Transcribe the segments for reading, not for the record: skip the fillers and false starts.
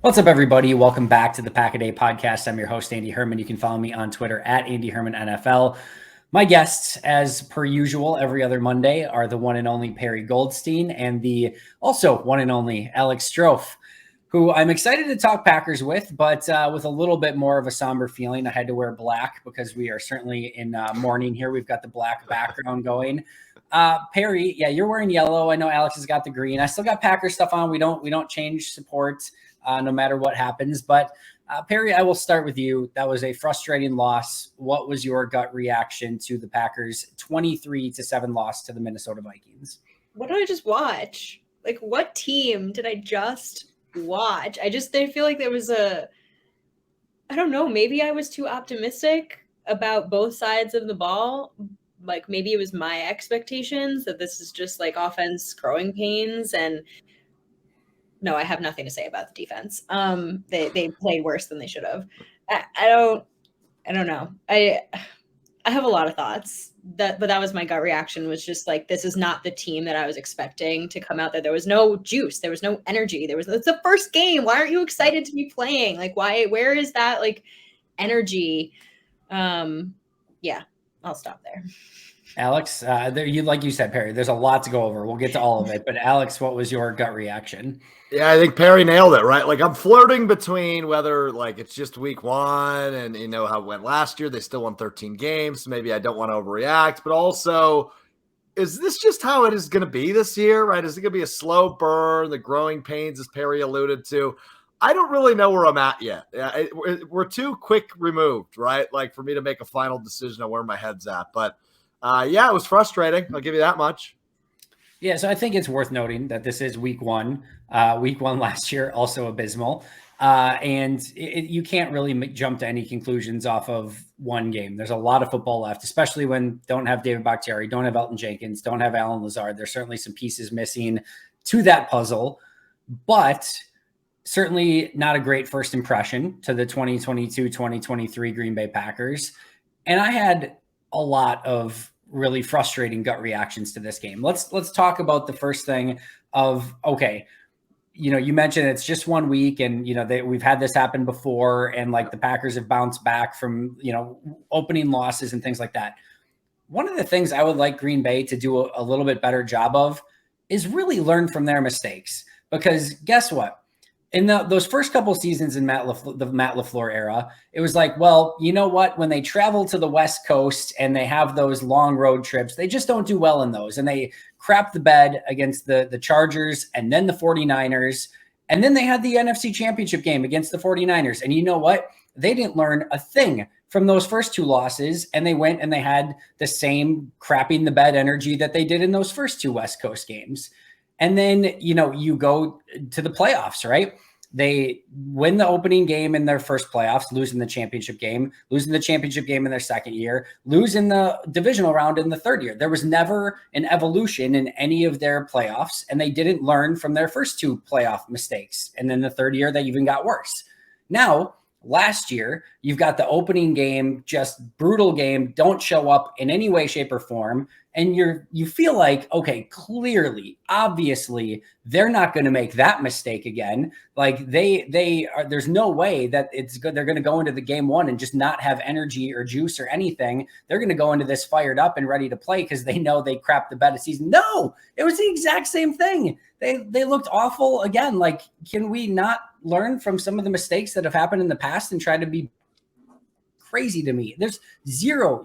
What's up, everybody? Welcome back to the Pack a Day podcast. I'm your host, Andy Herman. You can follow me on Twitter at Andy Herman NFL. My guests, as per usual, every other Monday are the one and only Perri Goldstein and the also one and only Alex Strofe, who I'm excited to talk Packers with, but with a little bit more of a somber feeling. I had to wear black because we are certainly in mourning here. We've got the black background going. Perri, yeah, you're wearing yellow. I know Alex has got the green. I still got Packer stuff on. We don't change support no matter what happens. But Perri, I will start with you. That was a frustrating loss. What was your gut reaction to the Packers' 23-7 loss to the Minnesota Vikings? What did I just watch? Like, what team did I just watch? I feel like there was I don't know, maybe I was too optimistic about both sides of the ball. Like, maybe it was my expectations that this is just like offense growing pains. And no, I have nothing to say about the defense. They played worse than they should have. I don't know. I have a lot of thoughts. But that was my gut reaction, was just like, this is not the team that I was expecting to come out there. There was no juice. There was no energy. It's the first game. Why aren't you excited to be playing? Like, where is that like energy? Yeah, I'll stop there. Alex, like you said, Perri, there's a lot to go over. We'll get to all of it. But Alex, what was your gut reaction? Yeah, I think Perri nailed it, right? Like, I'm flirting between whether like it's just week one and you know how it went last year. They still won 13 games. So maybe I don't want to overreact, but also, is this just how it is going to be this year, right? Is it going to be a slow burn, the growing pains, as Perri alluded to? I don't really know where I'm at yet. We're too quick removed, right? Like, for me to make a final decision on where my head's at. But yeah, it was frustrating. I'll give you that much. Yeah, so I think it's worth noting that this is week one. Week one last year, also abysmal. And you can't really jump to any conclusions off of one game. There's a lot of football left, especially when don't have David Bakhtiari, don't have Elton Jenkins, don't have Alan Lazard. There's certainly some pieces missing to that puzzle, but certainly not a great first impression to the 2022-2023 Green Bay Packers. And I had a lot of really frustrating gut reactions to this game. Let's talk about the first thing of, okay, you know, you mentioned it's just 1 week and, you know, we've had this happen before and like the Packers have bounced back from, you know, opening losses and things like that. One of the things I would like Green Bay to do a little bit better job of is really learn from their mistakes, because guess what? In those first couple seasons in the Matt LaFleur era, it was like, well, you know what? When they travel to the West Coast and they have those long road trips, they just don't do well in those. And they crap the bed against the Chargers and then the 49ers. And then they had the NFC Championship game against the 49ers. And you know what? They didn't learn a thing from those first two losses. And they went and they had the same crapping the bed energy that they did in those first two West Coast games. And then, you know, you go to the playoffs, right? They win the opening game in their first playoffs, losing the championship game in their second year, losing the divisional round in the third year. There was never an evolution in any of their playoffs, and they didn't learn from their first two playoff mistakes. And then the third year, they even got worse. Now, last year, you've got the opening game, just brutal game, don't show up in any way, shape, or form. And you feel like, okay, clearly, obviously, they're not going to make that mistake again. Like they are, there's no way that it's good. They're going to go into the game one and just not have energy or juice or anything. They're going to go into this fired up and ready to play because they know they crapped the bed of season. No, it was the exact same thing. They looked awful again. Like, can we not learn from some of the mistakes that have happened in the past and try to be crazy to me? There's zero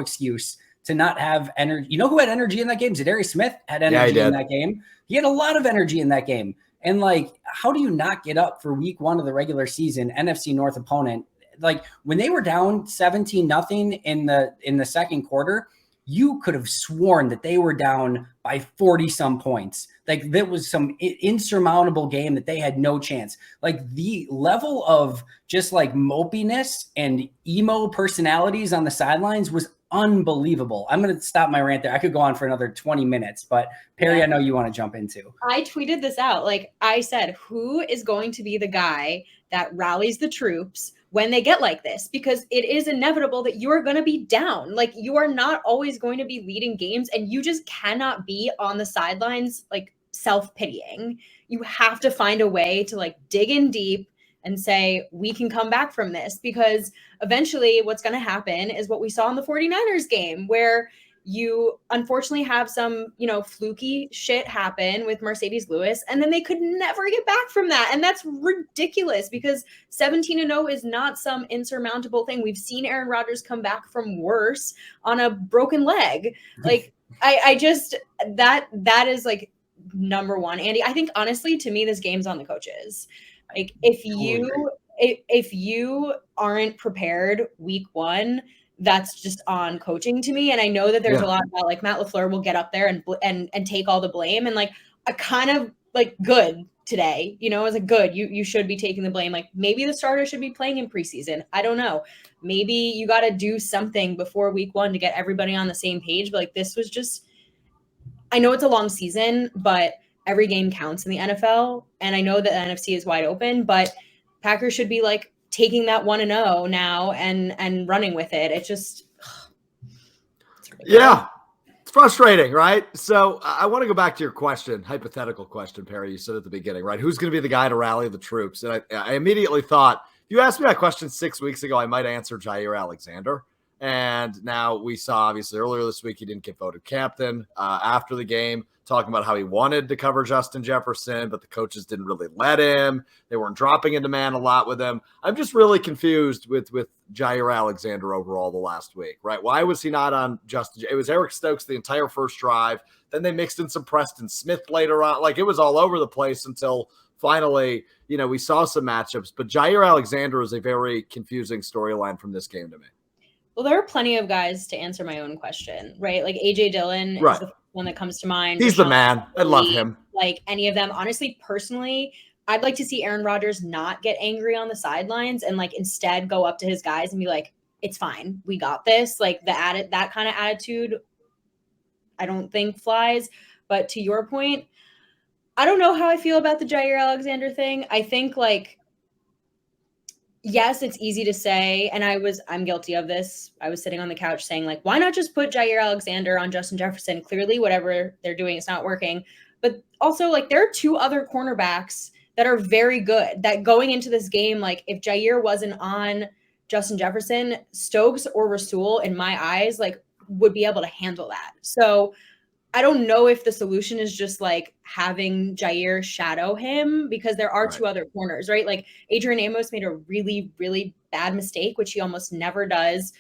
excuse to not have energy. You know who had energy in that game? Zadarius Smith had energy in that game. He had a lot of energy in that game. And like, how do you not get up for week one of the regular season, NFC North opponent? Like, when they were down 17-0 in the second quarter, you could have sworn that they were down by 40 some points. Like, that was some insurmountable game that they had no chance. Like, the level of just like mopiness and emo personalities on the sidelines was unbelievable. I'm going to stop my rant there. I could go on for another 20 minutes, but Perri, I know you want to jump into. I tweeted this out. Like I said, who is going to be the guy that rallies the troops when they get like this? Because it is inevitable that you're going to be down. Like, you are not always going to be leading games, and you just cannot be on the sidelines, like self-pitying. You have to find a way to like dig in deep and say, we can come back from this, because eventually what's going to happen is what we saw in the 49ers game, where you unfortunately have some, fluky shit happen with Mercedes Lewis, and then they could never get back from that. And that's ridiculous, because 17-0 is not some insurmountable thing. We've seen Aaron Rodgers come back from worse on a broken leg. Like, I just, that is like number one, Andy. I think honestly, to me, this game's on the coaches. Like, if you aren't prepared week one, that's just on coaching to me. And I know that there's a lot about like Matt LaFleur will get up there and take all the blame. And like, I kind of like good today, it was like good. You should be taking the blame. Like maybe the starter should be playing in preseason. I don't know. Maybe you got to do something before week one to get everybody on the same page. But like, this was just, I know it's a long season, but every game counts in the NFL. And I know that the NFC is wide open, but Packers should be like taking that 1-0 now and running with it. It's just, it's frustrating, right? So I want to go back to your question, hypothetical question, Perri. You said at the beginning, right? Who's going to be the guy to rally the troops? And I immediately thought, if you asked me that question 6 weeks ago, I might answer Jair Alexander. And now we saw, obviously, earlier this week, he didn't get voted captain after the game, talking about how he wanted to cover Justin Jefferson, but the coaches didn't really let him. They weren't dropping into man a lot with him. I'm just really confused with Jair Alexander overall the last week, right? Why was he not on Justin? It was Eric Stokes the entire first drive. Then they mixed in some Preston Smith later on. Like, it was all over the place until finally, we saw some matchups. But Jair Alexander is a very confusing storyline from this game to me. Well, there are plenty of guys to answer my own question, right? Like AJ Dillon is the one that comes to mind. He's the man. I love him. Like any of them. Honestly, personally, I'd like to see Aaron Rodgers not get angry on the sidelines and like instead go up to his guys and be like, it's fine. We got this. Like that kind of attitude, I don't think flies. But to your point, I don't know how I feel about the Jair Alexander thing. I think like, yes, it's easy to say, and I'm guilty of this. I was sitting on the couch saying, like, why not just put Jair Alexander on Justin Jefferson? Clearly, whatever they're doing, it's not working. But also, like, there are two other cornerbacks that are very good, that going into this game, like, if Jair wasn't on Justin Jefferson, Stokes or Rasul, in my eyes, like, would be able to handle that. So I don't know if the solution is just like having Jair shadow him, because there are two other corners, right? Like Adrian Amos made a really, really bad mistake, which he almost never does.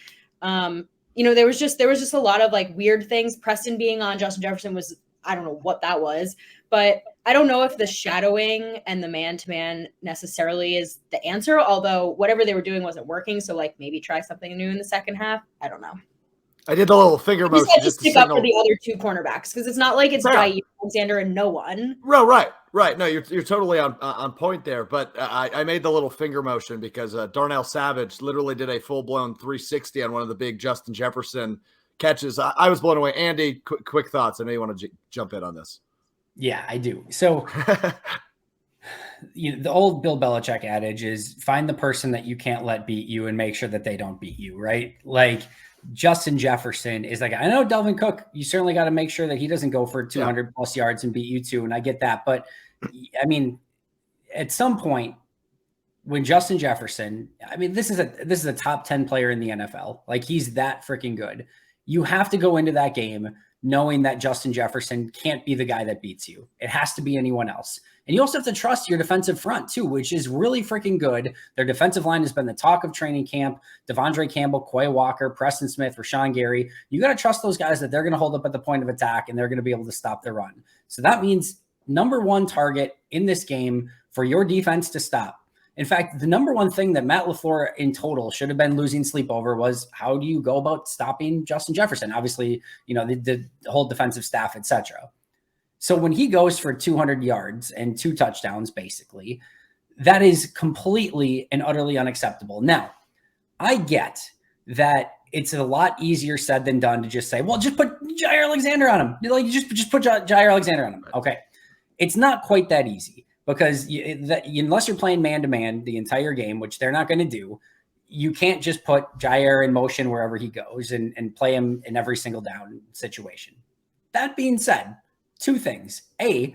There was just a lot of like weird things. Preston being on Justin Jefferson was, I don't know what that was, but I don't know if the shadowing and the man-to-man necessarily is the answer, although whatever they were doing wasn't working. So like maybe try something new in the second half. I don't know. I did the little finger motion just to stick up for the other two cornerbacks, because it's not like it's Jair Alexander and no one. Right. No, you're totally on point there. But I made the little finger motion because Darnell Savage literally did a full-blown 360 on one of the big Justin Jefferson catches. I was blown away. Andy, quick thoughts. I know you want to jump in on this. Yeah, I do. So the old Bill Belichick adage is find the person that you can't let beat you and make sure that they don't beat you, right? Like, Justin Jefferson is like, I know Dalvin Cook, you certainly got to make sure that he doesn't go for 200 plus yards and beat you too. And I get that. But I mean, at some point when Justin Jefferson, I mean, this is a top 10 player in the NFL. Like, he's that freaking good. You have to go into that game knowing that Justin Jefferson can't be the guy that beats you. It has to be anyone else. And you also have to trust your defensive front too, which is really freaking good. Their defensive line has been the talk of training camp. Devondre Campbell, Quay Walker, Preston Smith, Rashawn Gary. You got to trust those guys that they're going to hold up at the point of attack and they're going to be able to stop the run. So that means number one target in this game for your defense to stop. In fact, the number one thing that Matt LaFleur in total should have been losing sleep over was, how do you go about stopping Justin Jefferson? Obviously, the whole defensive staff, etc. So when he goes for 200 yards and 2 touchdowns, basically, that is completely and utterly unacceptable. Now, I get that it's a lot easier said than done to just say, well, just put Jair Alexander on him. Like, just put Jair Alexander on him. Okay. It's not quite that easy, because unless you're playing man-to-man the entire game, which they're not going to do, you can't just put Jair in motion wherever he goes and play him in every single down situation. That being said, 2 things. A,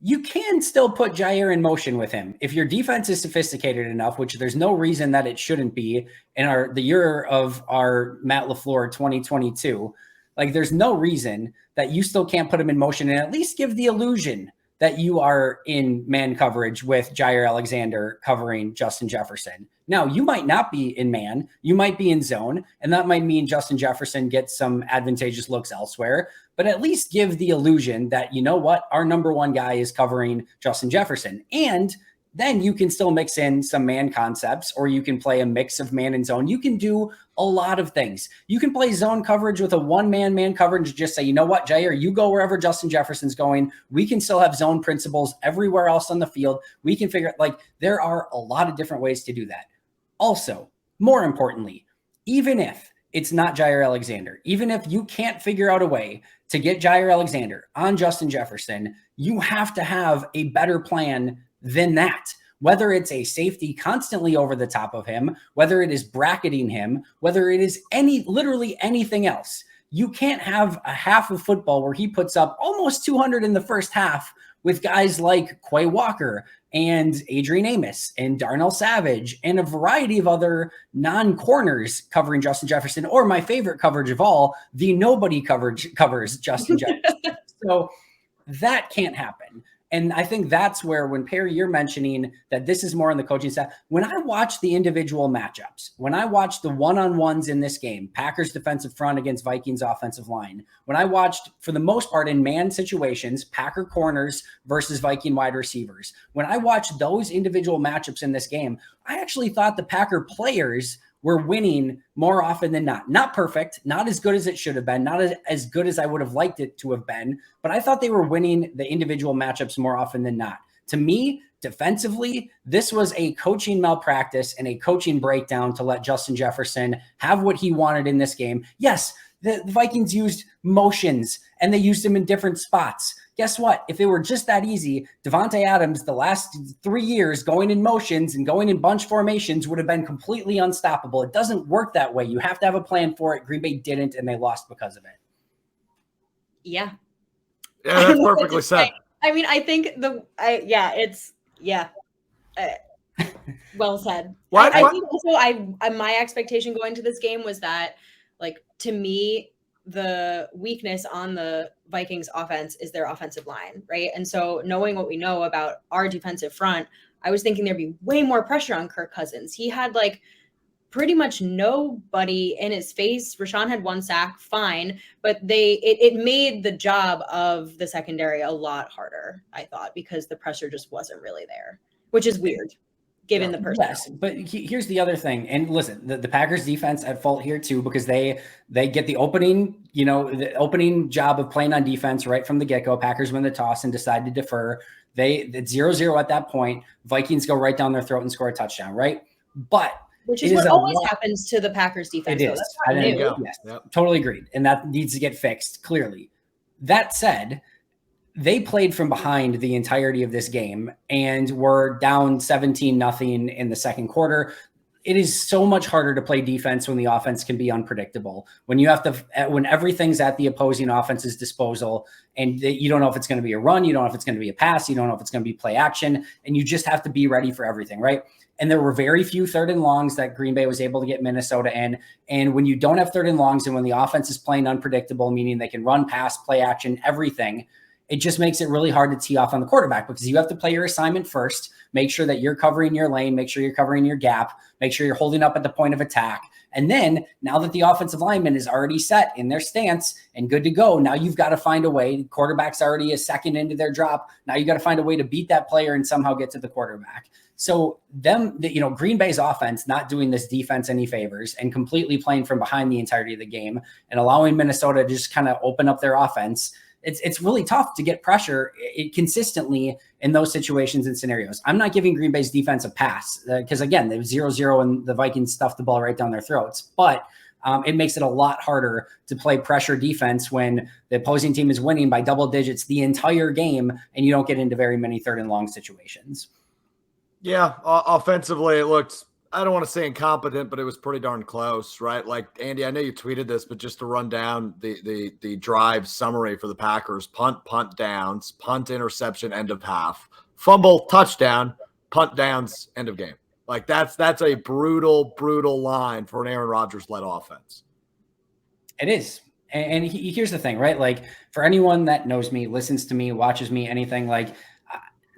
you can still put Jair in motion with him. If your defense is sophisticated enough, which there's no reason that it shouldn't be in the year of our Matt LaFleur 2022, like there's no reason that you still can't put him in motion and at least give the illusion that you are in man coverage with Jair Alexander covering Justin Jefferson. Now, you might not be in man, you might be in zone, and that might mean Justin Jefferson gets some advantageous looks elsewhere, but at least give the illusion that, you know what, our number one guy is covering Justin Jefferson. And then you can still mix in some man concepts, or you can play a mix of man and zone. You can do a lot of things. You can play zone coverage with a man coverage. Just say, you know what, Jair, you go wherever Justin Jefferson's going. We can still have zone principles everywhere else on the field. We can figure like there are a lot of different ways to do that. Also, more importantly, even if it's not Jair Alexander, even if you can't figure out a way to get Jair Alexander on Justin Jefferson, you have to have a better plan than that. Whether it's a safety constantly over the top of him, whether it is bracketing him, whether it is literally anything else. You can't have a half of football where he puts up almost 200 in the first half with guys like Quay Walker and Adrian Amos and Darnell Savage and a variety of other non-corners covering Justin Jefferson, or my favorite coverage of all, the nobody coverage covers Justin Jefferson. So that can't happen. And I think that's where, when Perri, you're mentioning that this is more on the coaching staff. When I watch the individual matchups, when I watch the one-on-ones in this game, Packers defensive front against Vikings offensive line, when I watched, for the most part, in man situations, Packer corners versus Viking wide receivers, when I watched those individual matchups in this game, I actually thought the Packer players were winning more often than not. Not perfect, not as good as it should have been, not as good as I would have liked it to have been, but I thought they were winning the individual matchups more often than not. To me, defensively, this was a coaching malpractice and a coaching breakdown to let Justin Jefferson have what he wanted in this game. Yes, the Vikings used motions and they used him in different spots. Guess what? If it were just that easy, Devontae Adams, the last 3 years going in motions and going in bunch formations, would have been completely unstoppable. It doesn't work that way. You have to have a plan for it. Green Bay didn't, and they lost because of it. Yeah. Yeah, that's perfectly said. I mean, I think well said. I think also my expectation going to this game was that, like, to me, the weakness on the Vikings offense is their offensive line, right? And so knowing what we know about our defensive front, I was thinking there'd be way more pressure on Kirk Cousins. He had like pretty much nobody in his face. Rashawn had 1 sack, fine, but it made the job of the secondary a lot harder, I thought, because the pressure just wasn't really there, which is weird given the personnel. Yes, but here's the other thing. And listen, the Packers defense at fault here too, because they get the opening job of playing on defense right from the get-go. Packers win the toss and decide to defer. It's 0-0 at that point. Vikings go right down their throat and score a touchdown, right? But which is what always happens to the Packers defense. It is. Yes, totally agreed. And that needs to get fixed, clearly. That said, they played from behind the entirety of this game and were down 17-0 in the second quarter. It is so much harder to play defense when the offense can be unpredictable. When everything's at the opposing offense's disposal and you don't know if it's going to be a run, you don't know if it's going to be a pass, you don't know if it's going to be play action, and you just have to be ready for everything, right? And there were very few 3rd and longs that Green Bay was able to get Minnesota in. And when you don't have 3rd and longs and when the offense is playing unpredictable, meaning they can run, pass, play action, everything, it just makes it really hard to tee off on the quarterback because you have to play your assignment first, make sure that you're covering your lane, make sure you're covering your gap, make sure you're holding up at the point of attack. And then now that the offensive lineman is already set in their stance and good to go, now you've got to find a way. The quarterback's already a second into their drop. Now you got to find a way to beat that player and somehow get to the quarterback. So Green Bay's offense not doing this defense any favors and completely playing from behind the entirety of the game and allowing Minnesota to just kind of open up their offense. It's really tough to get pressure consistently in those situations and scenarios. I'm not giving Green Bay's defense a pass because, again, they were 0-0 and the Vikings stuffed the ball right down their throats. But it makes it a lot harder to play pressure defense when the opposing team is winning by double digits the entire game and you don't get into very many 3rd and long situations. Yeah, offensively, it looked I don't want to say incompetent, but it was pretty darn close, right? Like, Andy, I know you tweeted this, but just to run down the drive summary for the Packers: punt, punt, downs, punt, interception, end of half, fumble, touchdown, punt, downs, end of game. Like, that's a brutal, brutal line for an Aaron Rodgers-led offense. It is. And here's the thing, right? Like, for anyone that knows me, listens to me, watches me, anything, like,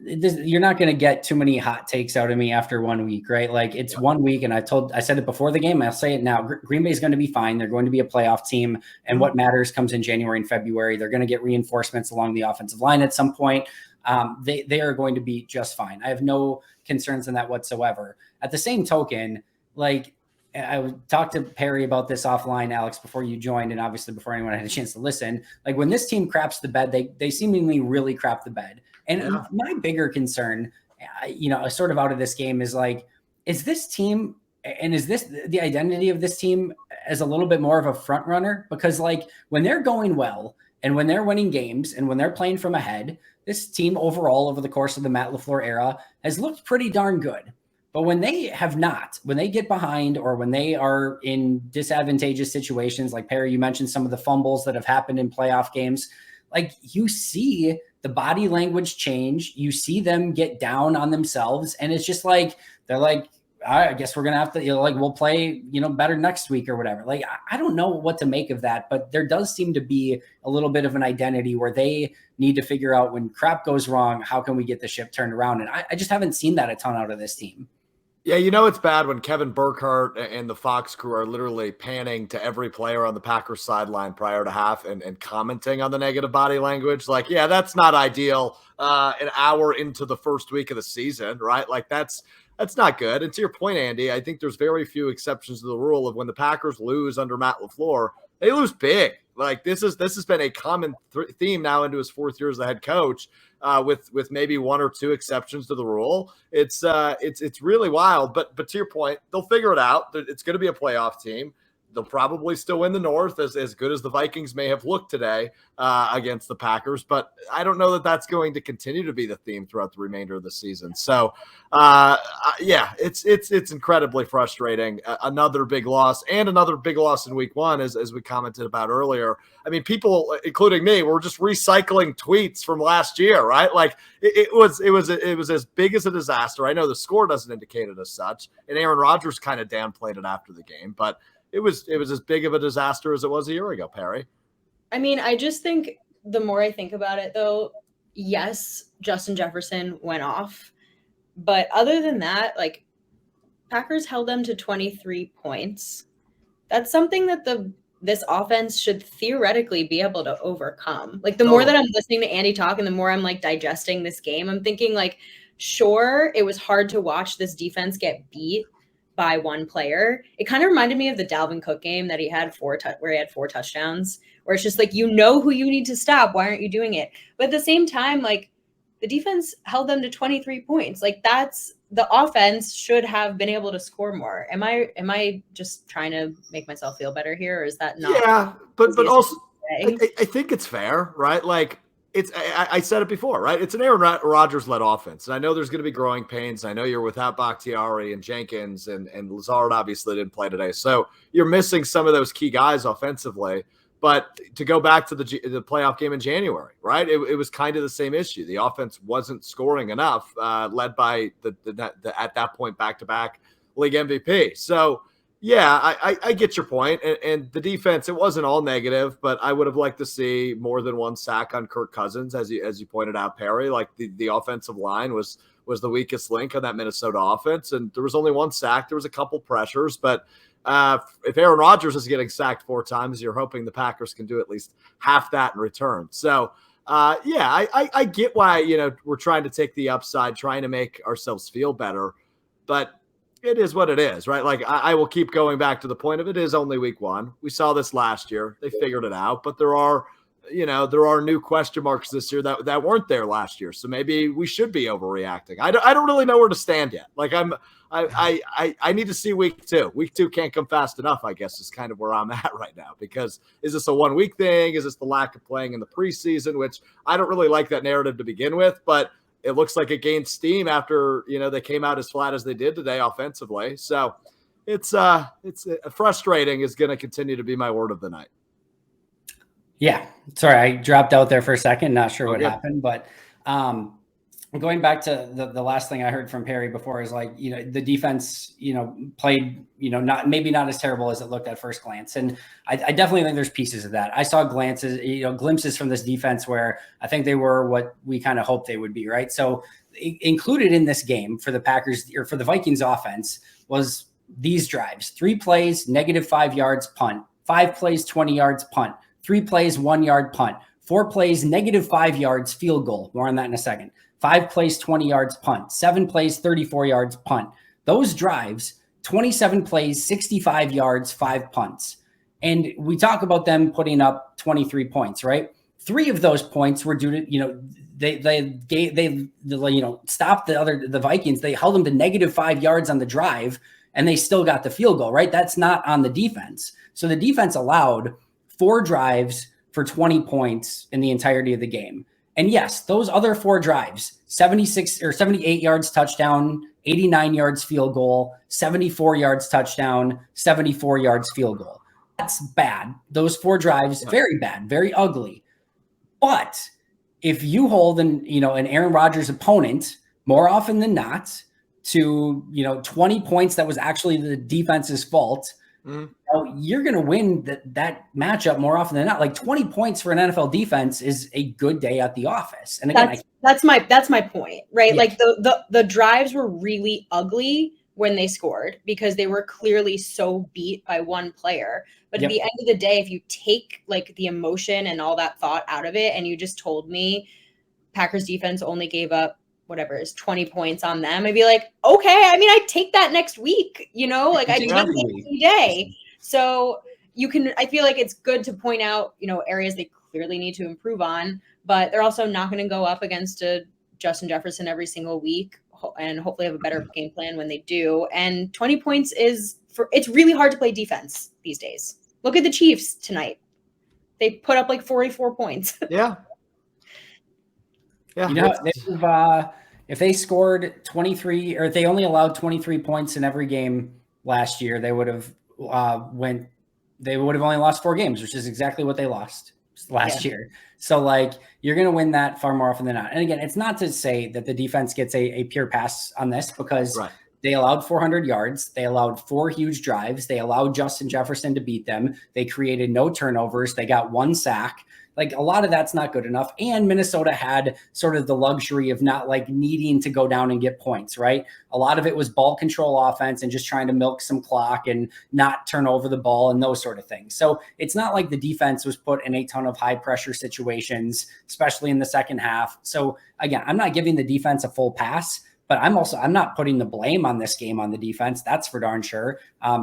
you're not going to get too many hot takes out of me after 1 week, right? Like, it's 1 week, and I said it before the game, I'll say it now. Green Bay is going to be fine. They're going to be a playoff team, and what matters comes in January and February. They're going to get reinforcements along the offensive line at some point. They are going to be just fine. I have no concerns in that whatsoever. At the same token, like, I talked to Perri about this offline, Alex, before you joined, and obviously before anyone had a chance to listen. Like, when this team craps the bed, they seemingly really crap the bed. And my bigger concern, sort of out of this game, is like, is this team, and is this the identity of this team as a little bit more of a front runner? Because, like, when they're going well and when they're winning games and when they're playing from ahead, this team overall over the course of the Matt LaFleur era has looked pretty darn good. But when they have not, when they get behind or when they are in disadvantageous situations, like Perri, you mentioned some of the fumbles that have happened in playoff games, like, you see the body language change, you see them get down on themselves, and it's just like, they're like, I guess we're going to have to, we'll play, better next week or whatever. Like, I don't know what to make of that, but there does seem to be a little bit of an identity where they need to figure out, when crap goes wrong, how can we get the ship turned around? And I just haven't seen that a ton out of this team. Yeah, it's bad when Kevin Burkhardt and the Fox crew are literally panning to every player on the Packers sideline prior to half and commenting on the negative body language. Like, yeah, that's not ideal an hour into the first week of the season, right? Like, that's not good. And to your point, Andy, I think there's very few exceptions to the rule of when the Packers lose under Matt LaFleur, they lose big. Like, this has been a common theme now into his fourth year as the head coach, with maybe one or two exceptions to the rule. It's really wild. But to your point, they'll figure it out. It's going to be a playoff team. They'll probably still win the North, as good as the Vikings may have looked today against the Packers. But I don't know that that's going to continue to be the theme throughout the remainder of the season. So, it's incredibly frustrating. Another big loss, and another big loss in week one, as we commented about earlier. I mean, people, including me, were just recycling tweets from last year, right? Like, it was as big as a disaster. I know the score doesn't indicate it as such, and Aaron Rodgers kind of downplayed it after the game, but it was as big of a disaster as it was a year ago, Perri. I mean, I just think the more I think about it, though, yes, Justin Jefferson went off. But other than that, like, Packers held them to 23 points. That's something that this offense should theoretically be able to overcome. Like, the more that I'm listening to Andy talk and the more I'm, like, digesting this game, I'm thinking, like, sure, it was hard to watch this defense get beat by one player. It kind of reminded me of the Dalvin Cook game that he had where he had 4 touchdowns, where it's just like, who you need to stop. Why aren't you doing it? But at the same time, like, the defense held them to 23 points. Like, that's, the offense should have been able to score more. Am I just trying to make myself feel better here, or is that not? Yeah, but also I think it's fair, right? Like, I said it before, right? It's an Aaron Rodgers-led offense. And I know there's going to be growing pains. I know you're without Bakhtiari and Jenkins, and Lazard obviously didn't play today. So you're missing some of those key guys offensively. But to go back to the playoff game in January, right? It was kind of the same issue. The offense wasn't scoring enough, led by the at that point back-to-back league MVP. So, yeah, I get your point. And the defense, it wasn't all negative, but I would have liked to see more than one sack on Kirk Cousins, as you pointed out, Perri. Like, the offensive line was the weakest link on that Minnesota offense, and there was only one sack. There was a couple pressures, but if Aaron Rodgers is getting sacked 4 times, you're hoping the Packers can do at least half that in return. So, I get why we're trying to take the upside, trying to make ourselves feel better, but it is what it is, right? Like, I will keep going back to the point of, it is only week one. We saw this last year. They figured it out, but there are new question marks this year that weren't there last year. So maybe we should be overreacting. I don't really know where to stand yet. Like, I need to see week 2. Week 2 can't come fast enough, I guess, is kind of where I'm at right now, because is this a 1 week thing? Is this the lack of playing in the preseason, which I don't really like that narrative to begin with, but it looks like it gained steam after, they came out as flat as they did today offensively. So it's frustrating is going to continue to be my word of the night. Yeah. Sorry, I dropped out there for a second. Not sure what good. happened, but going back to the last thing I heard from Perri before is like, the defense, played, not as terrible as it looked at first glance. And I definitely think there's pieces of that. I saw glimpses from this defense where I think they were what we kind of hoped they would be, right? So included in this game for the Packers or for the Vikings offense was these drives: 3 plays, -5 yards, punt; 5 plays, 20 yards, punt; 3 plays, 1 yard, punt; 4 plays, -5 yards, field goal. More on that in a second. 5 plays, 20 yards, punt; 7 plays, 34 yards, punt. Those drives, 27 plays, 65 yards, 5 punts. And we talk about them putting up 23 points, right? 3 of those points were due to, they stopped the Vikings. They held them to -5 yards on the drive, and they still got the field goal, right? That's not on the defense. So the defense allowed 4 drives for 20 points in the entirety of the game. And yes, those other 4 drives, 76 or 78 yards touchdown, 89 yards field goal, 74 yards touchdown, 74 yards field goal. That's bad. Those 4 drives, very bad, very ugly. But if you hold an Aaron Rodgers opponent more often than not to, 20 points that was actually the defense's fault, you're going to win that matchup more often than not. Like 20 points for an NFL defense is a good day at the office. And again, that's my point, right? Yeah. Like the drives were really ugly when they scored because they were clearly so beat by one player. But at the end of the day, if you take like the emotion and all that thought out of it, and you just told me Packers defense only gave up whatever is 20 points on them, I'd be like, okay, I mean, I'd take that next week, like I take that every day. So I feel like it's good to point out, areas they clearly need to improve on, but they're also not going to go up against a Justin Jefferson every single week and hopefully have a better game plan when they do. And 20 points it's really hard to play defense these days. Look at the Chiefs tonight. They put up like 44 points. Yeah. Yeah. If they scored 23 or if they only allowed 23 points in every game last year, they would have only lost 4 games, which is exactly what they lost last year. So like you're going to win that far more often than not. And again, it's not to say that the defense gets a pure pass on this because they allowed 400 yards. They allowed 4 huge drives. They allowed Justin Jefferson to beat them. They created no turnovers. They got 1 sack. Like a lot of that's not good enough. And Minnesota had sort of the luxury of not like needing to go down and get points, right? A lot of it was ball control offense and just trying to milk some clock and not turn over the ball and those sort of things. So it's not like the defense was put in a ton of high pressure situations, especially in the second half. So again, I'm not giving the defense a full pass, but I'm not putting the blame on this game on the defense. That's for darn sure.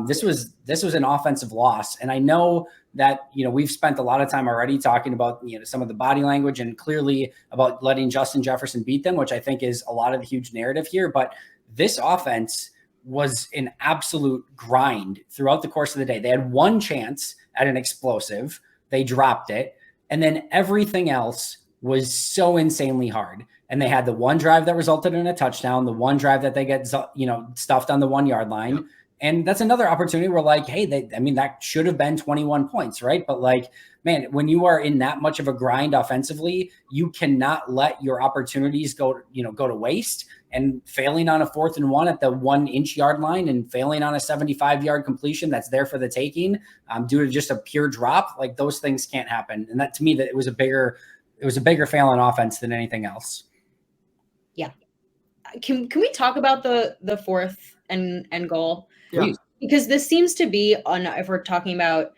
This was an offensive loss. And I know that, we've spent a lot of time already talking about, some of the body language and clearly about letting Justin Jefferson beat them, which I think is a lot of the huge narrative here. But this offense was an absolute grind throughout the course of the day. They had 1 chance at an explosive. They dropped it. And then everything else was so insanely hard. And they had the 1 drive that resulted in a touchdown, the 1 drive that they get, stuffed on the 1 yard line. Yep. And that's another opportunity where like, hey, that should have been 21 points, right? But like, man, when you are in that much of a grind offensively, you cannot let your opportunities go to waste. And failing on a 4th and 1 at the 1-inch yard line and failing on a 75-yard completion that's there for the taking due to just a pure drop, like those things can't happen. And that to me, that it was a bigger fail on offense than anything else. Yeah. Can we talk about the 4th and goal? Yeah. Because this seems to be if we're talking about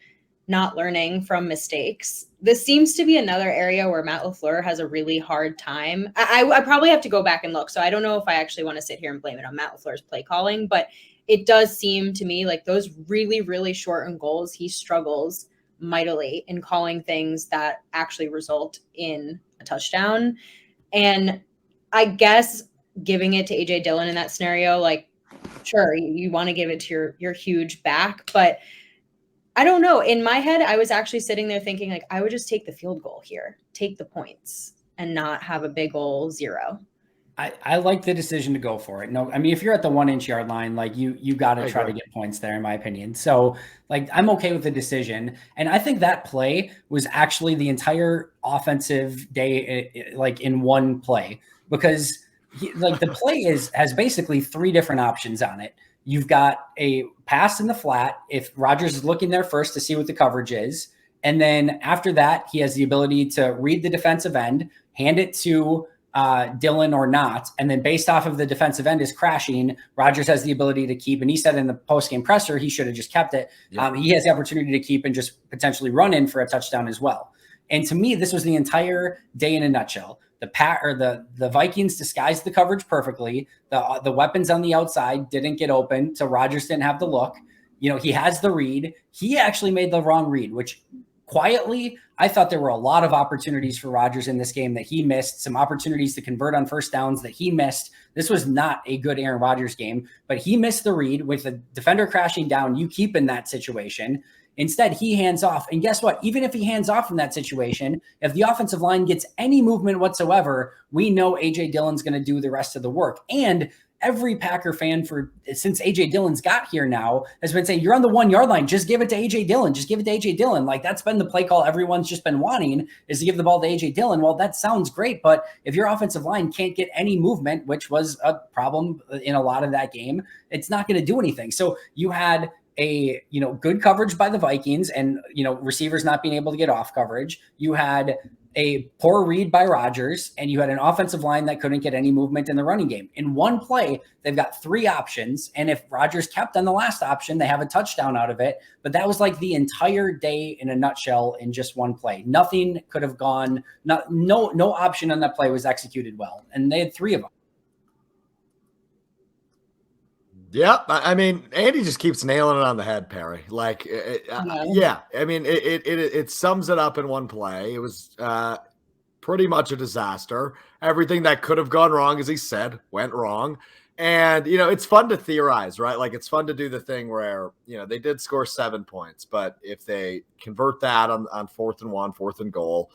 not learning from mistakes, this seems to be another area where Matt LaFleur has a really hard time. I probably have to go back and look. So I don't know if I actually want to sit here and blame it on Matt LaFleur's play calling, but it does seem to me like those really, really shortened goals, he struggles mightily in calling things that actually result in a touchdown. And I guess giving it to AJ Dillon in that scenario, like, sure, you want to give it to your huge back, but I don't know. In my head, I was actually sitting there thinking like, I would just take the field goal here, take the points and not have a big ol' 0. I like the decision to go for it. No, I mean, if you're at the 1 inch yard line, like you got to try to get points there, in my opinion. So like, I'm okay with the decision. And I think that play was actually the entire offensive day, like in one play, because like the play has basically 3 different options on it. You've got a pass in the flat if Rodgers is looking there first to see what the coverage is. And then after that, he has the ability to read the defensive end, hand it to Dillon or not. And then based off of the defensive end is crashing, Rodgers has the ability to keep. And he said in the post-game presser, he should have just kept it. Yep. He has the opportunity to keep and just potentially run in for a touchdown as well. And to me, this was the entire day in a nutshell. The Vikings disguised the coverage perfectly. The weapons on the outside didn't get open, so Rodgers didn't have the look. He has the read. He actually made the wrong read, which quietly, I thought there were a lot of opportunities for Rodgers in this game that he missed, some opportunities to convert on first downs that he missed. This was not a good Aaron Rodgers game, but he missed the read with the defender crashing down. You keep in that situation. Instead, he hands off. And guess what? Even if he hands off in that situation, if the offensive line gets any movement whatsoever, we know A.J. Dillon's going to do the rest of the work. And every Packer fan since A.J. Dillon's got here now has been saying, you're on the 1 yard line. Just give it to A.J. Dillon. Just give it to A.J. Dillon. Like, that's been the play call everyone's just been wanting, is to give the ball to A.J. Dillon. Well, that sounds great, but if your offensive line can't get any movement, which was a problem in a lot of that game, it's not going to do anything. So you had good coverage by the Vikings and, receivers not being able to get off coverage. You had a poor read by Rodgers, and you had an offensive line that couldn't get any movement in the running game. In one play, they've got 3 options. And if Rodgers kept on the last option, they have a touchdown out of it. But that was like the entire day in a nutshell in just one play. Nothing could have gone, no option on that play was executed well. And they had 3 of them. Yep. I mean, Andy just keeps nailing it on the head, Perri. Like, yeah. I mean, it sums it up in one play. It was pretty much a disaster. Everything that could have gone wrong, as he said, went wrong. And, it's fun to theorize, right? Like, it's fun to do the thing where, they did score 7 points, but if they convert that on 4th and 1, 4th and goal,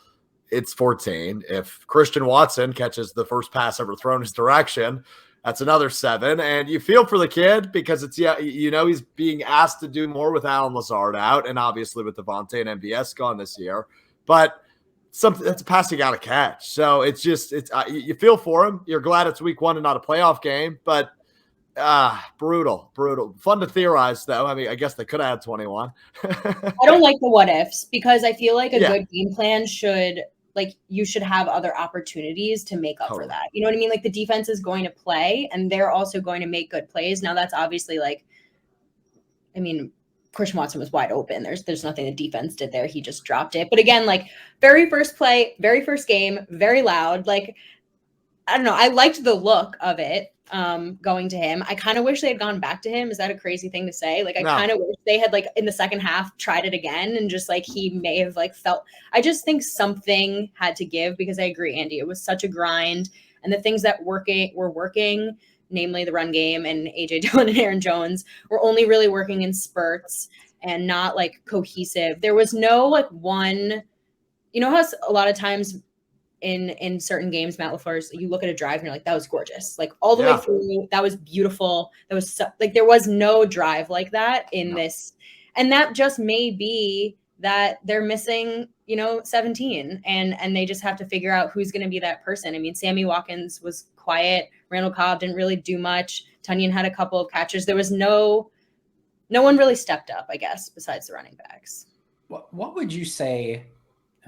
it's 14. If Christian Watson catches the first pass ever thrown his direction, that's another 7. And you feel for the kid because it's, he's being asked to do more with Alan Lazard out and obviously with Devontae and MVS gone this year. But that's a pass you got to catch. So it's just, you feel for him. You're glad it's week 1 and not a playoff game, but brutal. Fun to theorize, though. I mean, I guess they could have had 21. I don't like the what ifs because I feel like a good game plan you should have other opportunities to make up for that. You know what I mean? Like, the defense is going to play and they're also going to make good plays. Now that's obviously Christian Watson was wide open. There's nothing the defense did there. He just dropped it. But again, very first play, very first game, very loud. I don't know. I liked the look of it going to him. I kind of wish they had gone back to him. Is that a crazy thing to say? I kind of wish they had in the second half tried it again and just he may have felt. I just think something had to give because I agree, Andy. It was such a grind, and the things that were working, namely the run game and A.J. Dillon and Aaron Jones, were only really working in spurts and not cohesive. There was no one. You know how a lot of times in certain games, Matt LaFleur's, you look at a drive and you're like, that was gorgeous. All the way through, that was beautiful. That was there was no drive like that in this. And that just may be that they're missing, 17 and they just have to figure out who's going to be that person. I mean, Sammy Watkins was quiet. Randall Cobb didn't really do much. Tunyon had a couple of catches. There was no one really stepped up, I guess, besides the running backs. What would you say?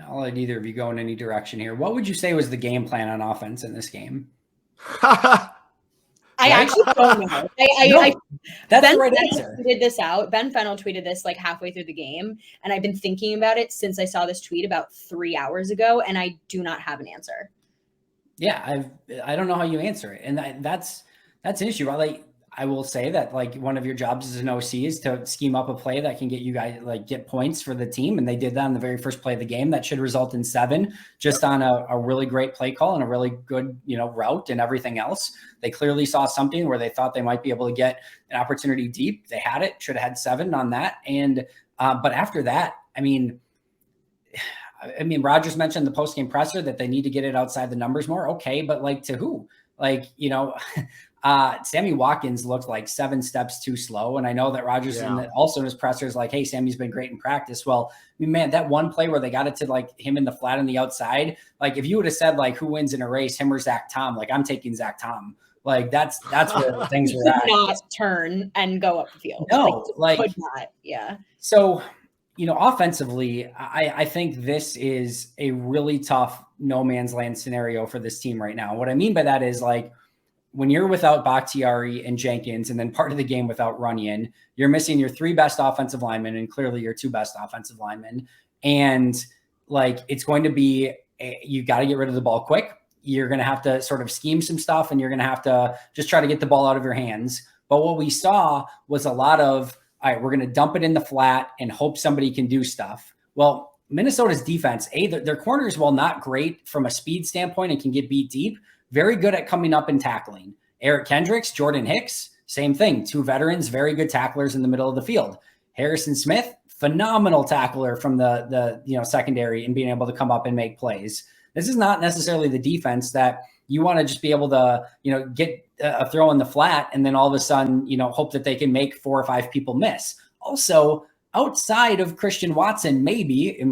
I'll let either of you go in any direction here. What would you say was the game plan on offense in this game? I actually don't know. That's the right answer. Tweeted this out. Ben Fennell tweeted this halfway through the game, and I've been thinking about it since I saw this tweet about 3 hours ago, and I do not have an answer. Yeah, I don't know how you answer it, and that's an issue. I will say that one of your jobs as an OC is to scheme up a play that can get you guys get points for the team. And they did that on the very first play of the game. That should result in 7 just on a really great play call and a really good, route and everything else. They clearly saw something where they thought they might be able to get an opportunity deep. They had it, should have had 7 on that. And, but after that, I mean, Rodgers mentioned the post-game presser that they need to get it outside the numbers more. Okay. But to who? Like, Sammy Watkins looked like 7 steps too slow. And I know that Rodgers also in his presser is like, hey, Sammy's been great in practice. Well, I mean, man, that one play where they got it to like him in the flat on the outside, like if you would have said like who wins in a race, him or Zach Tom, like I'm taking Zach Tom. Like that's where things were at. Not turn and go up the field. No, could not. Yeah. So, offensively, I think this is a really tough no man's land scenario for this team right now. What I mean by that is like when you're without Bakhtiari and Jenkins, and then part of the game without Runyon, you're missing your 3 best offensive linemen and clearly your 2 best offensive linemen. And like, it's going to be, you got to get rid of the ball quick. You're going to have to sort of scheme some stuff, and you're going to have to just try to get the ball out of your hands. But what we saw was a lot of, all right, we're going to dump it in the flat and hope somebody can do stuff. Well, Minnesota's defense, their corners, while not great from a speed standpoint and can get beat deep, very good at coming up and tackling. Eric Kendricks, Jordan Hicks, same thing. 2 veterans, very good tacklers in the middle of the field. Harrison Smith, phenomenal tackler from the secondary and being able to come up and make plays. This is not necessarily the defense that you want to just be able to, get a throw in the flat and then all of a sudden, hope that they can make 4 or 5 people miss. Also, outside of Christian Watson, and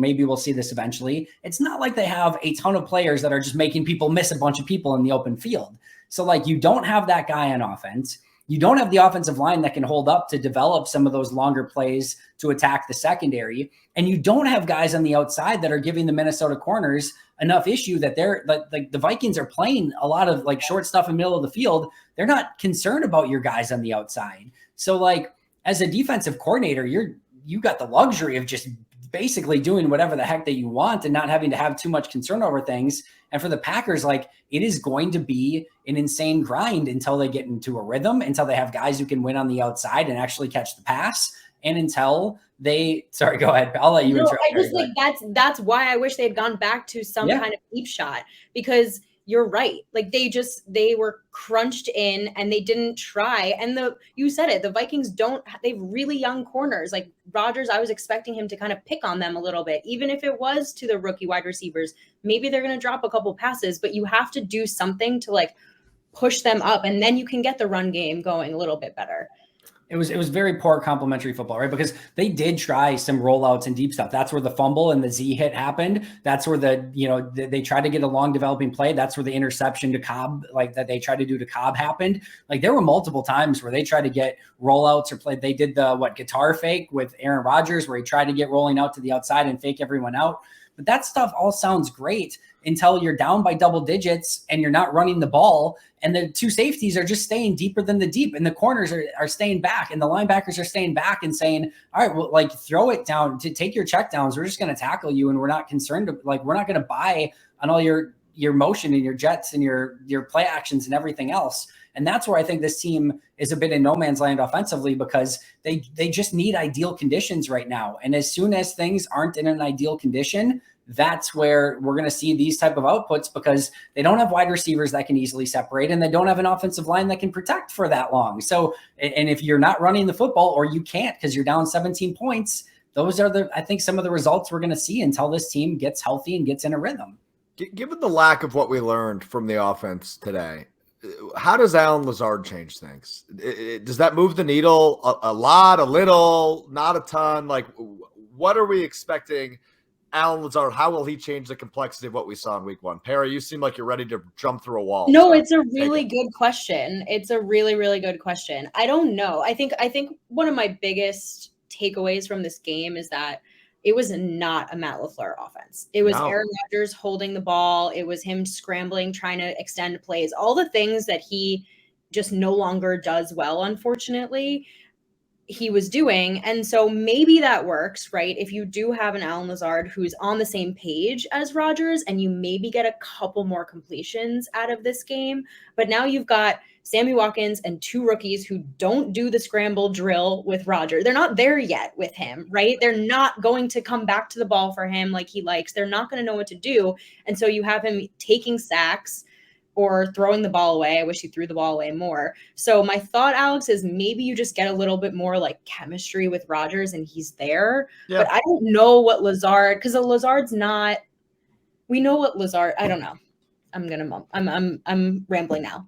maybe we'll see this eventually, it's not like they have a ton of players that are just making people miss a bunch of people in the open field. So like you don't have that guy on offense. You don't have the offensive line that can hold up to develop some of those longer plays to attack the secondary. And you don't have guys on the outside that are giving the Minnesota corners enough issue that they're like the Vikings are playing a lot of like short stuff in the middle of the field. They're not concerned about your guys on the outside. So like as a defensive coordinator, you got the luxury of just basically doing whatever the heck that you want and not having to have too much concern over things. And for the Packers, like it is going to be an insane grind until they get into a rhythm, until they have guys who can win on the outside and actually catch the pass. And until sorry, go ahead. I'll let you interrupt. I just like that's why I wish they had gone back to some kind of deep shot, because you're right. Like they were crunched in and they didn't try. And you said it, the Vikings they have really young corners. Like Rodgers, I was expecting him to kind of pick on them a little bit, even if it was to the rookie wide receivers. Maybe they're going to drop a couple passes, but you have to do something to like push them up, and then you can get the run game going a little bit better. It was very poor complementary football, right? Because they did try some rollouts and deep stuff. That's where the fumble and the Z hit happened. That's where they tried to get a long developing play. That's where the interception to Cobb, like that they tried to do to Cobb, happened. Like there were multiple times where they tried to get rollouts or play. They did the guitar fake with Aaron Rodgers, where he tried to get rolling out to the outside and fake everyone out. But that stuff all sounds great until you're down by double digits and you're not running the ball. And the 2 safeties are just staying deeper than the deep, and the corners are staying back, and the linebackers are staying back and saying, all right, well, like throw it down to take your check downs. We're just going to tackle you. And we're not concerned. Like, we're not going to buy on all your motion and your jets and your play actions and everything else. And that's where I think this team is a bit in no man's land offensively, because they just need ideal conditions right now. And as soon as things aren't in an ideal condition, that's where we're going to see these type of outputs, because they don't have wide receivers that can easily separate, and they don't have an offensive line that can protect for that long. So, and if you're not running the football, or you can't because you're down 17 points, those are I think some of the results we're going to see until this team gets healthy and gets in a rhythm. Given the lack of what we learned from the offense today, how does Alan Lazard change things? Does that move the needle a lot, a little, not a ton? Like, what are we expecting Alan Lazard? How will he change the complexity of what we saw in week 1? Perri, you seem like you're ready to jump through a wall. No, so it's a really good question. It's a really, really good question. I don't know. I think one of my biggest takeaways from this game is that it was not a Matt LaFleur offense. It was Aaron Rodgers holding the ball. It was him scrambling, trying to extend plays, all the things that he just no longer does well, unfortunately, he was doing. And so maybe that works, right? If you do have an Alan Lazard who's on the same page as Rodgers, and you maybe get a couple more completions out of this game. But now you've got Sammy Watkins and 2 rookies who don't do the scramble drill with Rodgers. They're not there yet with him, right? They're not going to come back to the ball for him like he likes. They're not going to know what to do. And so you have him taking sacks or throwing the ball away. I wish he threw the ball away more. So my thought, Alex, is maybe you just get a little bit more like chemistry with Rodgers and he's there. Yeah. But I don't know what Lazard, because Lazard's not, we know what Lazard, I don't know. I'm rambling now.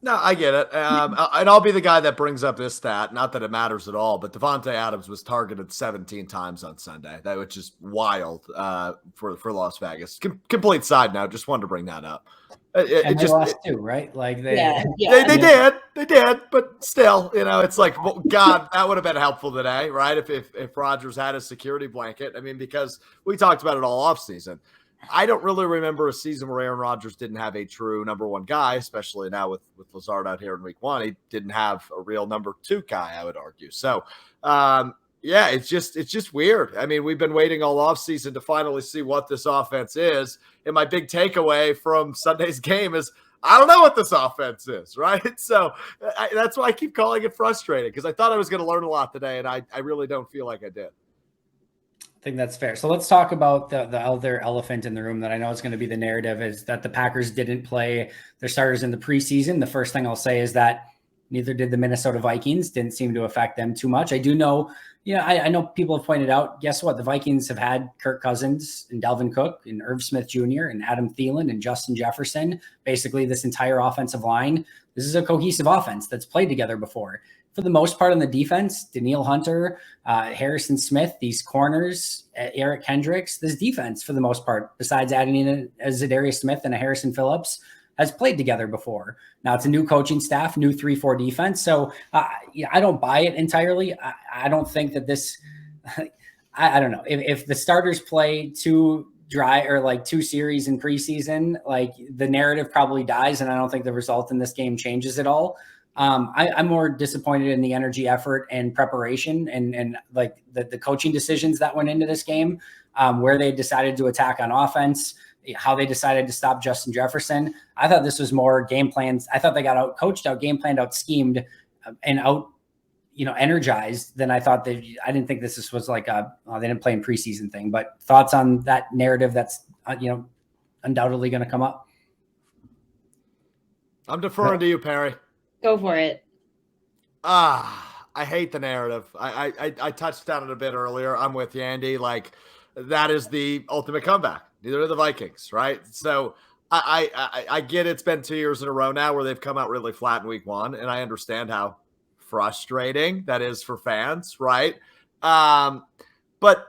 No, I get it. And I'll be the guy that brings up this stat. Not that it matters at all, but Devontae Adams was targeted 17 times on Sunday. That was just wild for Las Vegas. Complete side note. Just wanted to bring that up. And they lost too, right? Like yeah. They did, but still, it's like, well, God, that would have been helpful today, right? If Rodgers had a security blanket. I mean, because we talked about it all offseason. I don't really remember a season where Aaron Rodgers didn't have a true number one guy, especially now with Lazard out here in week one. He didn't have a real number two guy, I would argue. So, yeah, it's just weird. I mean, we've been waiting all offseason to finally see what this offense is. And my big takeaway from Sunday's game is I don't know what this offense is, right? So that's why I keep calling it frustrating, because I thought I was going to learn a lot today, and I really don't feel like I did. I think that's fair. So let's talk about the other elephant in the room that I know is going to be the narrative, is that the Packers didn't play their starters in the preseason. The first thing I'll say is that neither did the Minnesota Vikings. Didn't seem to affect them too much. I do know, I know people have pointed out, guess what? The Vikings have had Kirk Cousins and Dalvin Cook and Irv Smith Jr. and Adam Thielen and Justin Jefferson, basically this entire offensive line. This is a cohesive offense that's played together before. For the most part on the defense, Danielle Hunter, Harrison Smith, these corners, Eric Kendricks, this defense for the most part, besides adding in a Zadarius Smith and a Harrison Phillips, has played together before. Now it's a new coaching staff, new 3-4 defense. So I don't buy it entirely. I don't think that this, I don't know. If the starters play two series in preseason, like the narrative probably dies. And I don't think the result in this game changes at all. I'm more disappointed in the energy, effort, and preparation and like the coaching decisions that went into this game, where they decided to attack on offense, how they decided to stop Justin Jefferson. I thought this was more game plans. I thought they got out coached, out game planned, out schemed, and out, energized than I thought. I didn't think this was like they didn't play in preseason thing, but thoughts on that narrative that's, undoubtedly going to come up. I'm deferring to you, Perri. Go for it. I hate the narrative. I touched on it a bit earlier. I'm with you, Andy. Like, that is the ultimate comeback. Neither are the Vikings, right? So I get it's been 2 years in a row now where they've come out really flat in week one, and I understand how frustrating that is for fans, right? But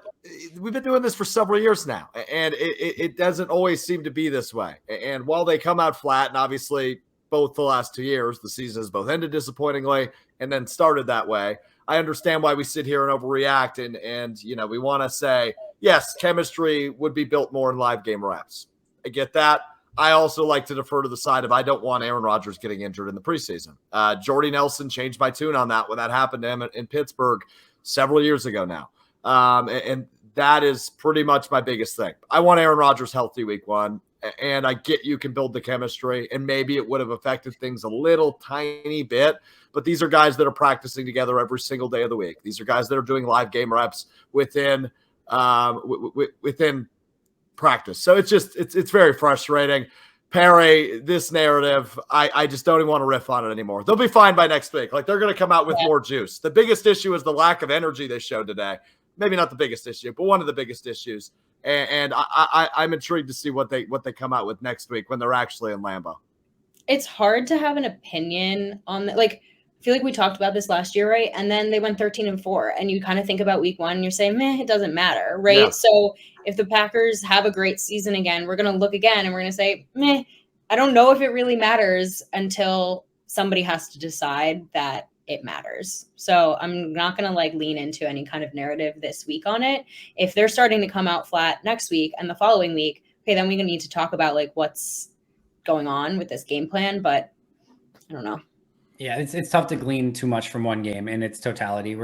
we've been doing this for several years now, and it doesn't always seem to be this way. And while they come out flat, and obviously both the last 2 years, the season has both ended disappointingly and then started that way. I understand why we sit here and overreact, and we want to say, yes, chemistry would be built more in live game reps. I get that. I also like to defer to the side of I don't want Aaron Rodgers getting injured in the preseason. Jordy Nelson changed my tune on that when that happened to him in Pittsburgh several years ago now. And that is pretty much my biggest thing. I want Aaron Rodgers healthy week one. And I get you can build the chemistry, and maybe it would have affected things a little tiny bit. But these are guys that are practicing together every single day of the week. These are guys that are doing live game reps within practice. So it's very frustrating. Perri, this narrative, I just don't even want to riff on it anymore. They'll be fine by next week. Like, they're going to come out with more juice. The biggest issue is the lack of energy they showed today. Maybe not the biggest issue, but one of the biggest issues. And I'm intrigued to see what they come out with next week when they're actually in Lambeau. It's hard to have an opinion on that. Like, I feel like we talked about this last year, right? And then they went 13-4, and you kind of think about week one and you're saying, meh, it doesn't matter, right? Yeah. So if the Packers have a great season again, we're going to look again and we're going to say, meh, I don't know if it really matters until somebody has to decide that it matters. So I'm not going to lean into any kind of narrative this week on it. If they're starting to come out flat next week and the following week, okay, then we're going to need to talk about what's going on with this game plan. But I don't know. Yeah, it's tough to glean too much from one game in its totality.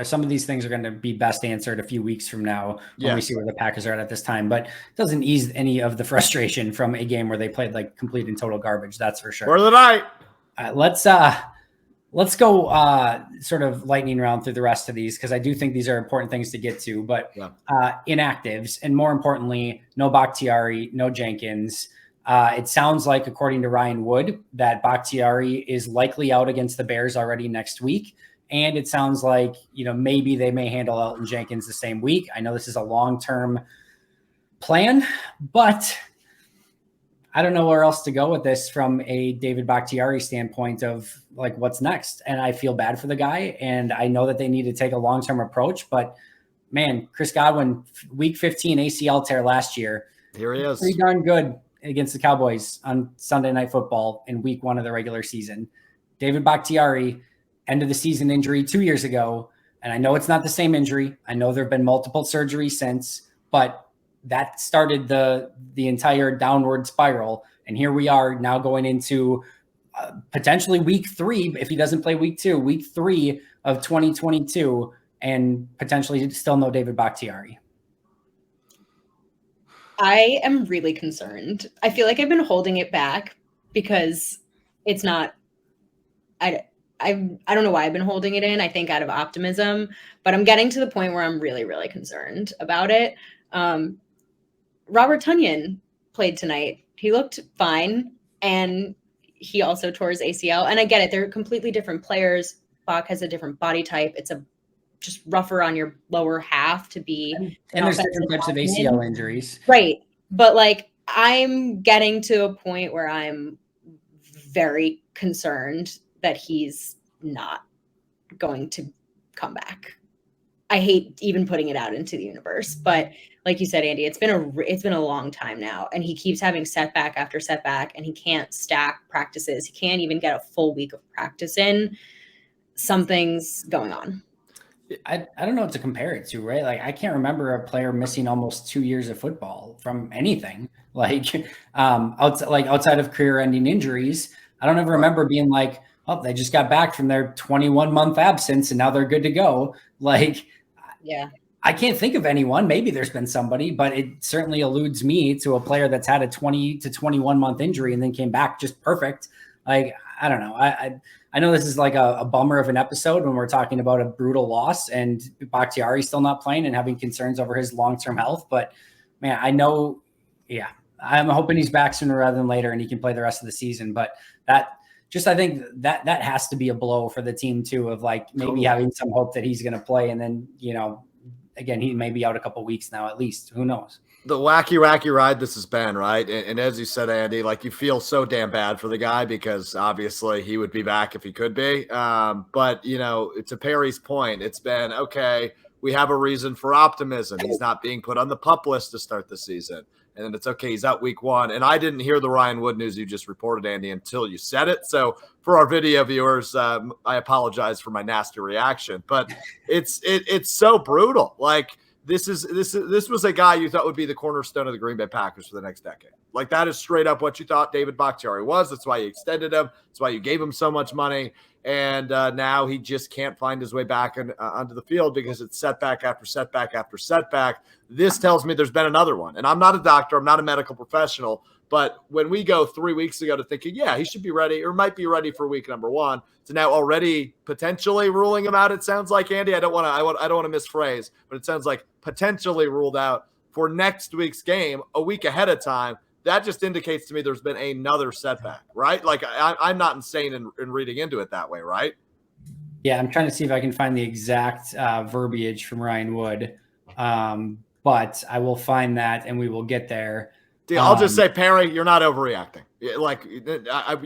Some of these things are going to be best answered a few weeks from now when we see where the Packers are at this time. But it doesn't ease any of the frustration from a game where they played complete and total garbage. That's for sure. For the night. Let's go sort of lightning round through the rest of these, because I do think these are important things to get to. But inactives, and more importantly, no Bakhtiari, no Jenkins. It sounds like, according to Ryan Wood, that Bakhtiari is likely out against the Bears already next week. And it sounds like, maybe they may handle Elton Jenkins the same week. I know this is a long-term plan, but I don't know where else to go with this from a David Bakhtiari standpoint of like what's next. And I feel bad for the guy. And I know that they need to take a long-term approach, but man, Chris Godwin, week 15 ACL tear last year. Here he is. Pretty darn good against the Cowboys on Sunday Night Football in week 1 of the regular season. David Bakhtiari, end of the season injury 2 years ago. And I know it's not the same injury. I know there have been multiple surgeries since, but that started the entire downward spiral. And here we are now going into potentially week 3. If he doesn't play week 2, week 3 of 2022, and potentially still no David Bakhtiari. I am really concerned. I feel like I've been holding it back because it's not, I don't know why I've been holding it in. I think out of optimism, but I'm getting to the point where I'm really, really concerned about it. Robert Tonyan played tonight. He looked fine, and he also tore his ACL. And I get it. They're completely different players. Bach has a different body type. It's just rougher on your lower half to be. And there's different types of ACL injuries. Right. But like, I'm getting to a point where I'm very concerned that he's not going to come back. I hate even putting it out into the universe, but like you said, Andy, it's been a long time now, and he keeps having setback after setback, and he can't stack practices. He can't even get a full week of practice in. Something's going on. I don't know what to compare it to, right? Like, I can't remember a player missing almost 2 years of football from anything. Like, outside of career-ending injuries, I don't ever remember being like, oh, they just got back from their 21-month absence and now they're good to go. Like, yeah, I can't think of anyone. Maybe there's been somebody, but it certainly eludes me to a player that's had a 20 to 21 month injury and then came back just perfect. Like, I don't know. I know this is like a bummer of an episode when we're talking about a brutal loss and Bakhtiari still not playing and having concerns over his long-term health. But man, I know, yeah, I'm hoping he's back sooner rather than later and he can play the rest of the season. But I think that has to be a blow for the team too, of like maybe having some hope that he's going to play. And then, again, he may be out a couple weeks now, at least. Who knows? The wacky ride this has been, right? And as you said, Andy, like, you feel so damn bad for the guy because obviously he would be back if he could be. But, to Perry's point, it's been, okay, we have a reason for optimism. He's not being put on the PUP list to start the season. And then it's okay, he's out week 1. And I didn't hear the Ryan Wood news you just reported, Andy, until you said it. So for our video viewers, I apologize for my nasty reaction. But it's so brutal. Like, this was a guy you thought would be the cornerstone of the Green Bay Packers for the next decade. Like, that is straight up what you thought David Bakhtiari was. That's why you extended him. That's why you gave him so much money. And now he just can't find his way back onto the field because it's setback after setback after setback. This tells me there's been another one. And I'm not a doctor. I'm not a medical professional. But when we go 3 weeks ago to thinking, yeah, he should be ready or might be ready for week number 1, to now already potentially ruling him out, it sounds like, Andy, I don't want to misphrase, but it sounds like potentially ruled out for next week's game a week ahead of time. That just indicates to me there's been another setback, right? Like, I'm not insane in reading into it that way, right? Yeah, I'm trying to see if I can find the exact verbiage from Ryan Wood, but I will find that and we will get there. I'll just say, Perri, you're not overreacting. Like,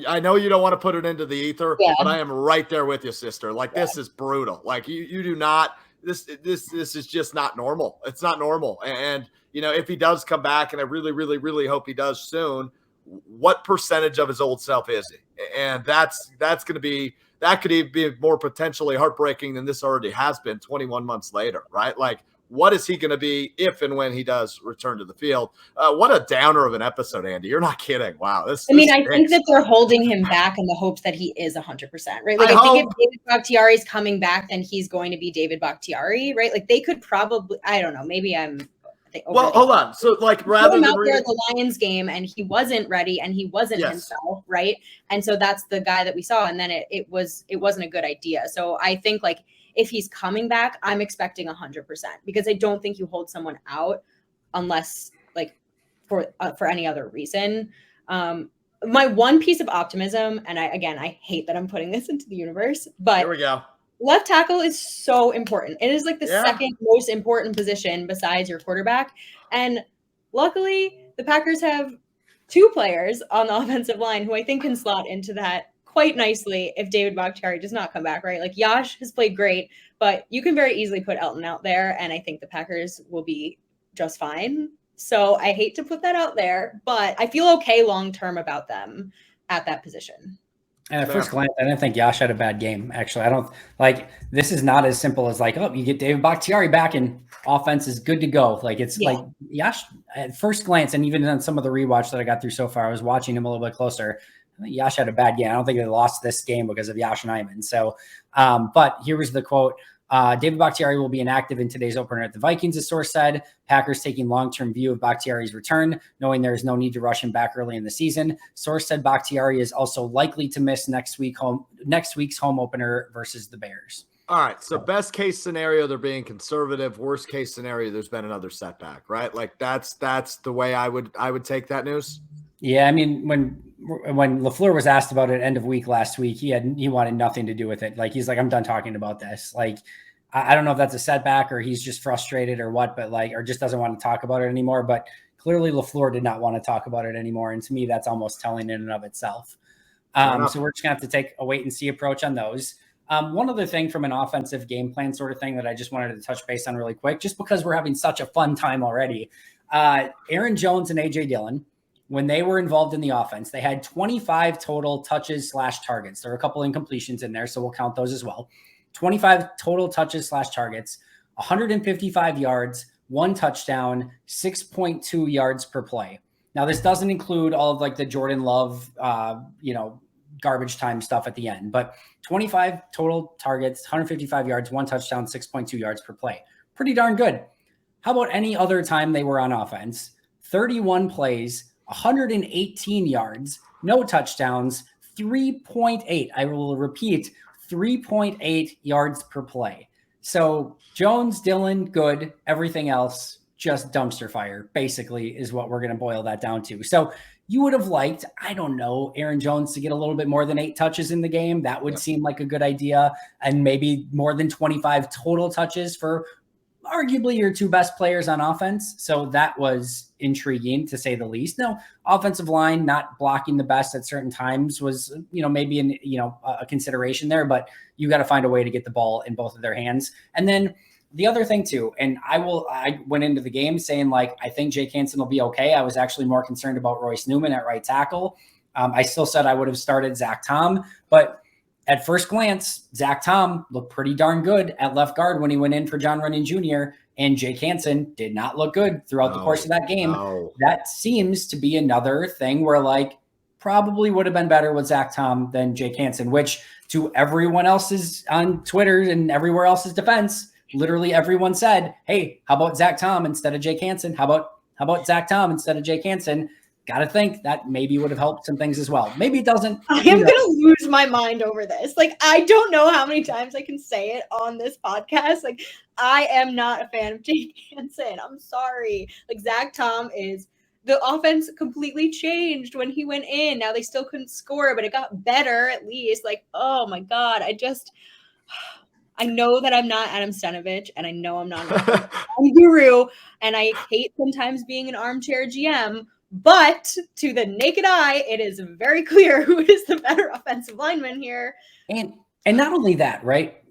I know you don't want to put it into the ether, but I am right there with you, sister. Like, this is brutal. Like, you do not. This is just not normal. It's not normal. And if he does come back, and I really, really, really hope he does soon, what percentage of his old self is he? And that's going to be, that could even be more potentially heartbreaking than this already has been 21 months later, right? Like, what is he going to be if and when he does return to the field? What a downer of an episode, Andy. You're not kidding. Wow. I think that they're holding him back in the hopes that he is 100%, right? Like, I think if David Bakhtiari is coming back, then he's going to be David Bakhtiari, right? Like, they could probably, I don't know, maybe well, hold on. So, like, rather than out there at the Lions game and he wasn't ready and he wasn't himself, right? And so that's the guy that we saw, and then it wasn't a good idea. So I think, like, if he's coming back, I'm expecting 100% because I don't think you hold someone out unless, like, for any other reason. My one piece of optimism, and I hate that I'm putting this into the universe, but here we go. Left tackle is so important. It is like the second most important position besides your quarterback. And luckily, the Packers have two players on the offensive line who I think can slot into that quite nicely if David Bakhtiari does not come back, right? Like Yash has played great, but you can very easily put Elton out there, and I think the Packers will be just fine. So I hate to put that out there, but I feel okay long-term about them at that position. And at first glance, I didn't think Yash had a bad game. Actually, I don't like this is not as simple as like, oh, you get David Bakhtiari back and offense is good to go. Like it's like Yash at first glance, and even on some of the rewatch that I got through so far, I was watching him a little bit closer. I think Yash had a bad game. I don't think they lost this game because of Yash and Iman. So, but here was the quote. David Bakhtiari will be inactive in today's opener at the Vikings, a source said. Packers taking long-term view of Bakhtiari's return, knowing there is no need to rush him back early in the season. Source said Bakhtiari is also likely to miss next week's home opener versus the Bears. All right. So best case scenario, they're being conservative. Worst case scenario, there's been another setback, right? Like that's the way I would take that news. Yeah, I mean, when LaFleur was asked about it end of week last week, he wanted nothing to do with it. Like he's like, I'm done talking about this. Like I don't know if that's a setback or he's just frustrated or what, but like, or just doesn't want to talk about it anymore. But clearly LaFleur did not want to talk about it anymore. And to me, that's almost telling in and of itself. So we're just gonna have to take a wait and see approach on those. One other thing from an offensive game plan sort of thing that I just wanted to touch base on really quick, just because we're having such a fun time already. Aaron Jones and AJ Dillon, when they were involved in the offense, they had 25 total touches / targets. There are a couple incompletions in there, so we'll count those as well. 25 total touches / targets, 155 yards, 1 touchdown, 6.2 yards per play. Now, this doesn't include all of like the Jordan Love, garbage time stuff at the end, but 25 total targets, 155 yards, 1 touchdown, 6.2 yards per play. Pretty darn good. How about any other time they were on offense? 31 plays, 118 yards, no touchdowns, 3.8. I will repeat, 3.8 yards per play. So Jones, Dillon, good. Everything else, just dumpster fire, basically, is what we're going to boil that down to. So you would have liked, I don't know, Aaron Jones to get a little bit more than 8 touches in the game. That would seem like a good idea. And maybe more than 25 total touches for arguably your 2 best players on offense. So that was intriguing to say the least. No, offensive line not blocking the best at certain times was, maybe a consideration there, but you got to find a way to get the ball in both of their hands. And then the other thing too, and I went into the game saying like, I think Jake Hansen will be okay. I was actually more concerned about Royce Newman at right tackle. I still said I would have started Zach Tom, but at first glance, Zach Tom looked pretty darn good at left guard when he went in for John Runyon Jr., and Jake Hansen did not look good throughout the course of that game. That seems to be another thing where like probably would have been better with Zach Tom than Jake Hansen, which to everyone else's on Twitter and everywhere else's defense, literally everyone said, hey, how about Zach Tom instead of Jake Hansen? How about Zach Tom instead of Jake Hansen? Got to think that maybe would have helped some things as well. Maybe it doesn't. I am going to lose my mind over this. Like, I don't know how many times I can say it on this podcast. Like, I am not a fan of Jake Hansen. I'm sorry. Like, Zach Tom the offense completely changed when he went in. Now they still couldn't score, but it got better at least. Like, oh my God. I know that I'm not Adam Stenavich, and I know I'm not a guru, and I hate sometimes being an armchair GM. But to the naked eye, it is very clear who is the better offensive lineman here. And not only that, right?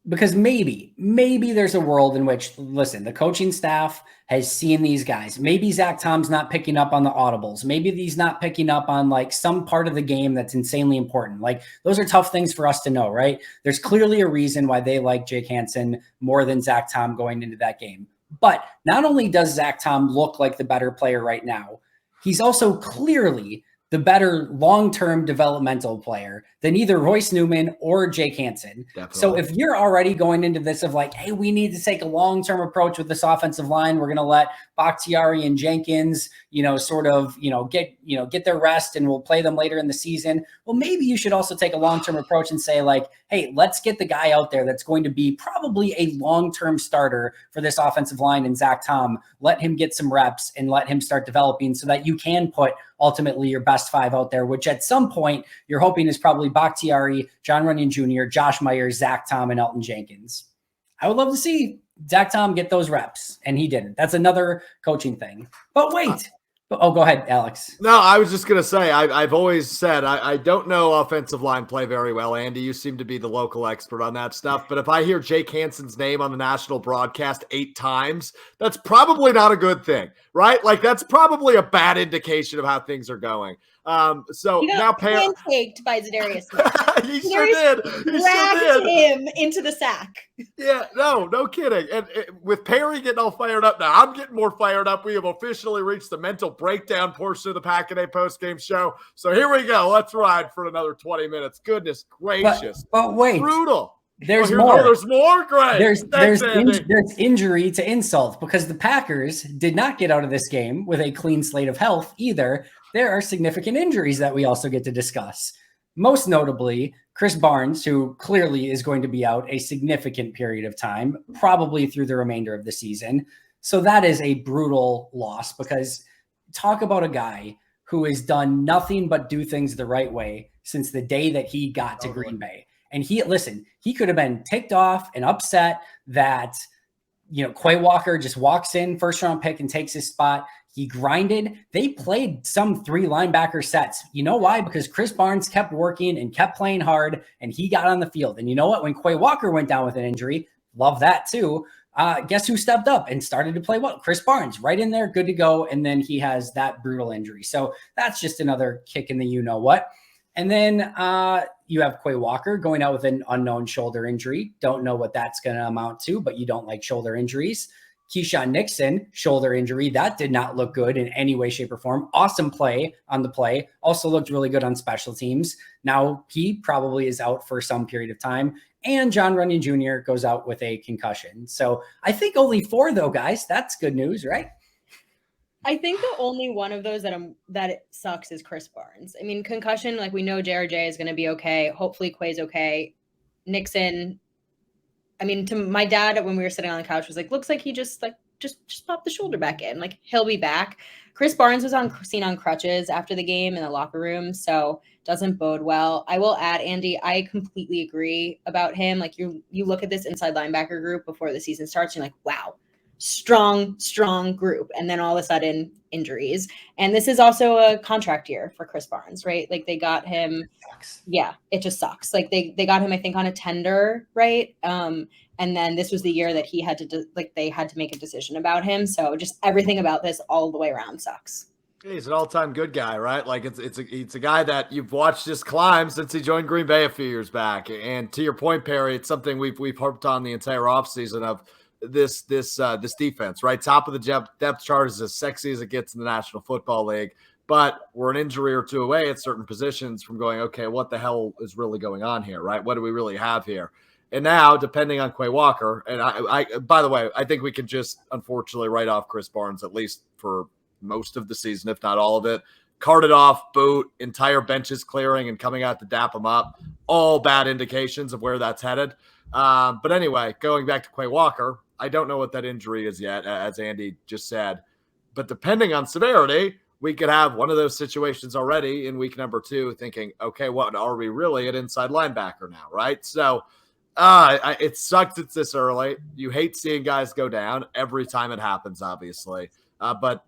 Because maybe there's a world in which, listen, the coaching staff has seen these guys. Maybe Zach Tom's not picking up on the audibles. Maybe he's not picking up on like some part of the game that's insanely important. Like those are tough things for us to know, right? There's clearly a reason why they like Jake Hansen more than Zach Tom going into that game. But not only does Zach Tom look like the better player right now, he's also clearly the better long-term developmental player than either Royce Newman or Jake Hansen. Definitely. So if you're already going into this of like, hey, we need to take a long-term approach with this offensive line, we're going to let Bakhtiari and Jenkins, get their rest and we'll play them later in the season. Well, maybe you should also take a long-term approach and say like, hey, let's get the guy out there that's going to be probably a long-term starter for this offensive line in Zach Tom. Let him get some reps and let him start developing so that you can put ultimately your best 5 out there, which at some point you're hoping is probably Bakhtiari, John Runyon Jr., Josh Myers, Zach Tom, and Elton Jenkins. I would love to see Zach Tom get those reps, and he didn't. That's another coaching thing. But wait, Oh, go ahead, Alex. No, I was just going to say, I've always said I don't know offensive line play very well. Andy, you seem to be the local expert on that stuff. But if I hear Jake Hansen's name on the national broadcast 8 times, that's probably not a good thing, right? Like, that's probably a bad indication of how things are going. So He now got pancaked by Zadarius Smith. he sure did. He sure did. Him into the sack. Yeah, no kidding. And with Perri getting all fired up now, I'm getting more fired up. We have officially reached the mental breakdown portion of the Pack-A-Day postgame show. So here we go. Let's ride for another 20 minutes. Goodness gracious. But wait. Brutal. There's more. There's more. Great. There's injury to insult because the Packers did not get out of this game with a clean slate of health either. There are significant injuries that we also get to discuss. Most notably, Chris Barnes, who clearly is going to be out a significant period of time, probably through the remainder of the season. So that is a brutal loss because talk about a guy who has done nothing but do things the right way since the day that he got to Green Bay. And he could have been ticked off and upset that, Quay Walker just walks in, first round pick, and takes his spot. He grinded. They played some 3 linebacker sets. You know why? Because Chris Barnes kept working and kept playing hard, and he got on the field. And you know what? When Quay Walker went down with an injury, love that too. Guess who stepped up and started to play well? Chris Barnes, right in there, good to go. And then he has that brutal injury. So that's just another kick in the you-know-what. And then you have Quay Walker going out with an unknown shoulder injury. Don't know what that's going to amount to, but you don't like shoulder injuries. Keyshawn Nixon, shoulder injury. That did not look good in any way, shape, or form. Awesome play on the play. Also looked really good on special teams. Now he probably is out for some period of time. And John Runyon Jr. goes out with a concussion. So I think only 4, though, guys. That's good news, right? I think the only one of those that it sucks is Chris Barnes. I mean, concussion, like we know JRJ is going to be okay. Hopefully Quay's okay. Nixon, I mean, to my dad, when we were sitting on the couch, was like, looks like he just popped the shoulder back in. Like, he'll be back. Chris Barnes was seen on crutches after the game in the locker room, so doesn't bode well. I will add, Andy, I completely agree about him. Like, you look at this inside linebacker group before the season starts, and you're like, wow, strong group. And then all of a sudden, injuries. And this is also a contract year for Chris Barnes, right? Like, they got him. Yeah, it just sucks. Like, they got him, I think, on a tender, right? And then this was the year that he had to they had to make a decision about him. So just everything about this all the way around sucks. He's an all-time good guy, right? Like it's a guy that you've watched just climb since he joined Green Bay a few years back. And to your point, Perri, it's something we've harped on the entire offseason of this defense, right? Top of the depth chart is as sexy as it gets in the National Football League. But we're an injury or 2 away at certain positions from going, okay, what the hell is really going on here, right? What do we really have here? And now, depending on Quay Walker, and I by the way, I think we can just unfortunately write off Chris Barnes, at least for most of the season, if not all of it. Carted off, boot, entire benches clearing and coming out to dap him up. All bad indications of where that's headed. But anyway, going back to Quay Walker, I don't know what that injury is yet, as Andy just said. But depending on severity, we could have one of those situations already in week number 2 thinking, okay, what are we really at inside linebacker now, right? So it sucks it's this early. You hate seeing guys go down every time it happens, obviously. But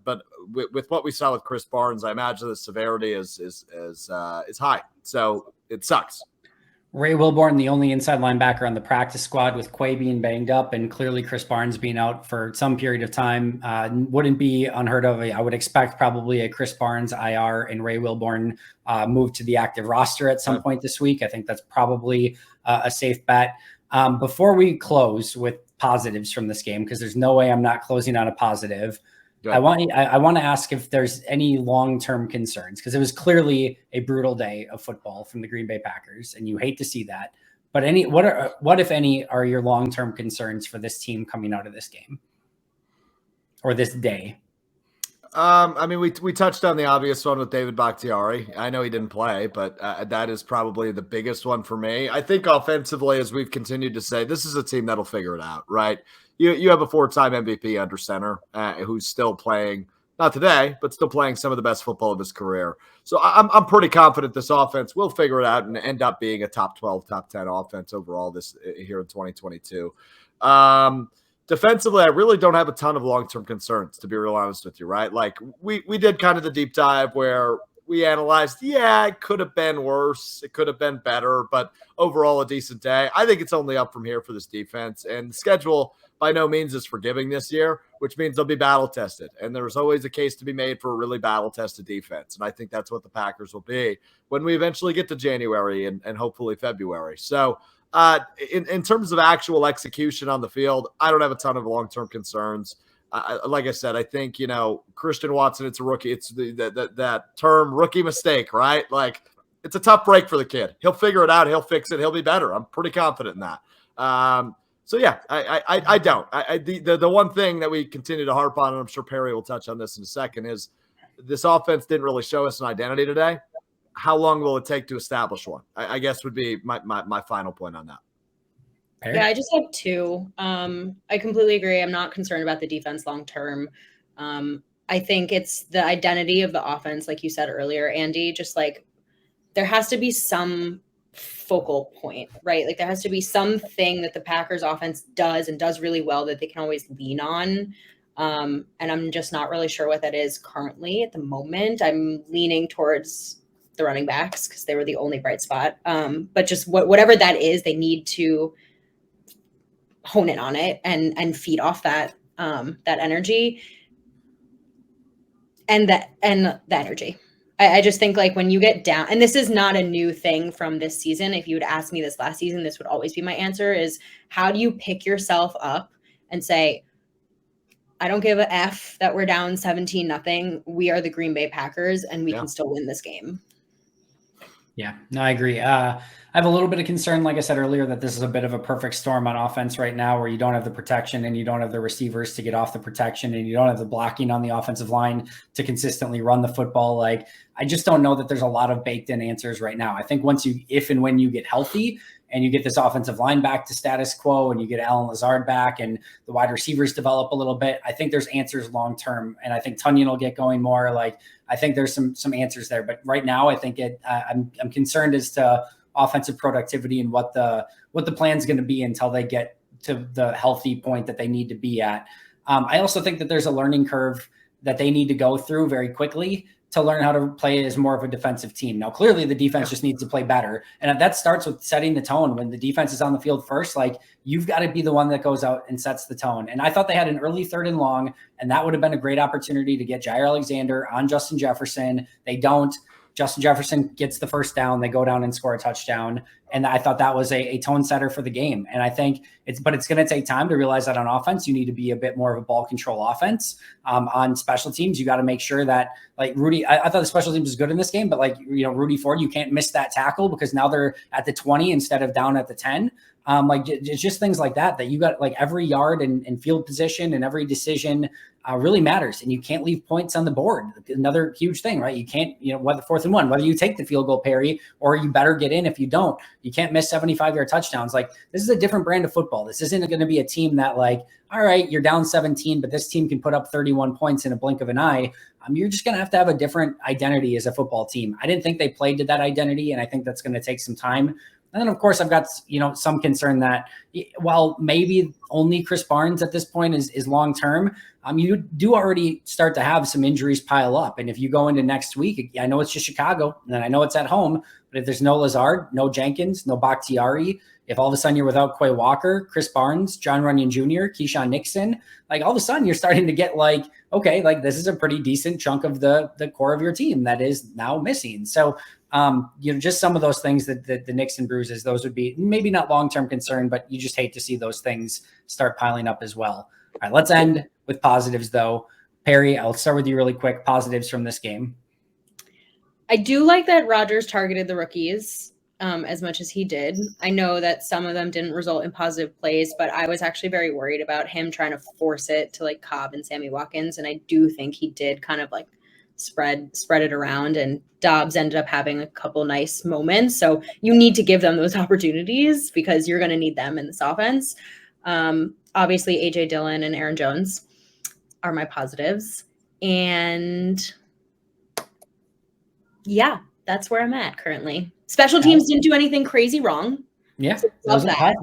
with what we saw with Chris Barnes, I imagine the severity is high. So it sucks. Ray Wilborn, the only inside linebacker on the practice squad, with Quay being banged up and clearly Chris Barnes being out for some period of time, wouldn't be unheard of. I would expect probably a Chris Barnes IR and Ray Wilborn move to the active roster at some point this week. I think that's probably a safe bet. Before we close with positives from this game, because there's no way I'm not closing on a positive, I want to ask if there's any long-term concerns, because it was clearly a brutal day of football from the Green Bay Packers, and you hate to see that. But what if any are your long-term concerns for this team coming out of this game or this day? I mean, we touched on the obvious one with David Bakhtiari. I know he didn't play, but that is probably the biggest one for me. I think offensively, as we've continued to say, this is a team that'll figure it out, right? You have a 4-time MVP under center who's still playing, not today, but still playing some of the best football of his career. So I'm pretty confident this offense will figure it out and end up being a top 12, top 10 offense overall here in 2022. defensively, I really don't have a ton of long-term concerns, to be real honest with you, right? Like we did kind of the deep dive where we analyzed, yeah, it could have been worse. It could have been better, but overall a decent day. I think it's only up from here for this defense. And the schedule by no means is forgiving this year, which means they'll be battle-tested. And there's always a case to be made for a really battle-tested defense. And I think that's what the Packers will be when we eventually get to January and hopefully February. So in terms of actual execution on the field, I don't have a ton of long-term concerns. Like I said, I think, Christian Watson, it's a rookie. It's that term rookie mistake, right? Like it's a tough break for the kid. He'll figure it out. He'll fix it. He'll be better. I'm pretty confident in that. So yeah, I don't. The one thing that we continue to harp on, and I'm sure Perri will touch on this in a second, is this offense didn't really show us an identity today. How long will it take to establish one? I guess would be my final point on that. Perri? Yeah, I just have two. I completely agree. I'm not concerned about the defense long term. I think it's the identity of the offense, like you said earlier, Andy, just like there has to be some focal point, right? Like there has to be something that the Packers offense does and does really well that they can always lean on. And I'm just not really sure what that is currently at the moment. I'm leaning towards the running backs because they were the only bright spot. But just whatever that is, they need to hone in on it and feed off that energy and the energy. I just think like when you get down, and this is not a new thing from this season. If you would ask me this last season, this would always be my answer is how do you pick yourself up and say, I don't give a F that we're down 17-0. We are the Green Bay Packers and we can still win this game. Yeah, no, I agree. I have a little bit of concern, like I said earlier, that this is a bit of a perfect storm on offense right now where you don't have the protection and you don't have the receivers to get off the protection and you don't have the blocking on the offensive line to consistently run the football. Like, I just don't know that there's a lot of baked in answers right now. I think if and when you get healthy and you get this offensive line back to status quo and you get Alan Lazard back and the wide receivers develop a little bit, I think there's answers long-term. And I think Tunyon will get going more. Like, I think there's some answers there, but right now I think I'm concerned as to offensive productivity and what the plan's going to be until they get to the healthy point that they need to be at. I also think that there's a learning curve that they need to go through very quickly to learn how to play as more of a defensive team. Now, clearly the defense just needs to play better. And that starts with setting the tone. When the defense is on the field first, like you've got to be the one that goes out and sets the tone. And I thought they had an early 3rd and long, and that would have been a great opportunity to get Jair Alexander on Justin Jefferson. They don't. Justin Jefferson gets the first down. They go down and score a touchdown. And I thought that was a tone setter for the game. And I think it's going to take time to realize that on offense, you need to be a bit more of a ball control offense. On special teams, you got to make sure that like Rudy, I thought the special teams was good in this game, but like, Rudy Ford, you can't miss that tackle because now they're at the 20 instead of down at the 10. Like it's just things like that you got, like every yard and field position and every decision really matters, and you can't leave points on the board. Another huge thing, right? You can't, whether 4th and 1, whether you take the field goal, Perri, or you better get in if you don't. You can't miss 75-yard touchdowns. Like this is a different brand of football. This isn't going to be a team that like, all right, you're down 17, but this team can put up 31 points in a blink of an eye. You're just going to have a different identity as a football team. I didn't think they played to that identity, and I think that's going to take some time. And then, of course, I've got, some concern that while maybe only Chris Barnes at this point is long-term, you do already start to have some injuries pile up. And if you go into next week, I know it's just Chicago, and I know it's at home, but if there's no Lazard, no Jenkins, no Bakhtiari, if all of a sudden you're without Quay Walker, Chris Barnes, John Runyon Jr., Keyshawn Nixon, like all of a sudden you're starting to get like, okay, like this is a pretty decent chunk of the core of your team that is now missing. So, just some of those things that the nicks and bruises, those would be maybe not long-term concern, but you just hate to see those things start piling up as well. All right, let's end with positives though. Perri, I'll start with you really quick. Positives from this game. I do like that Rodgers targeted the rookies as much as he did. I know that some of them didn't result in positive plays, but I was actually very worried about him trying to force it to like Cobb and Sammy Watkins. And I do think he did kind of like spread it around, and Dobbs ended up having a couple nice moments. So you need to give them those opportunities because you're going to need them in this offense. Obviously AJ Dillon and Aaron Jones are my positives. And yeah, that's where I'm at currently. Special teams didn't do anything crazy wrong. Yeah, so love that.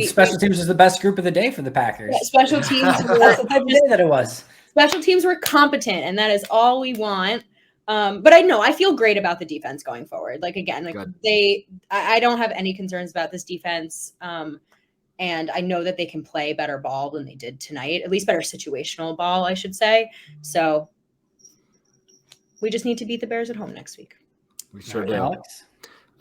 Special teams was the best group of the day for the Packers. Yeah, special teams That's the type of day that it was. Special teams were competent, and that is all we want. But I feel great about the defense going forward. Like, again, like Good. I don't have any concerns about this defense. And I know that they can play better ball than they did tonight, at least better situational ball, I should say. So we just need to beat the Bears at home next week. We sure Right, do. Alex?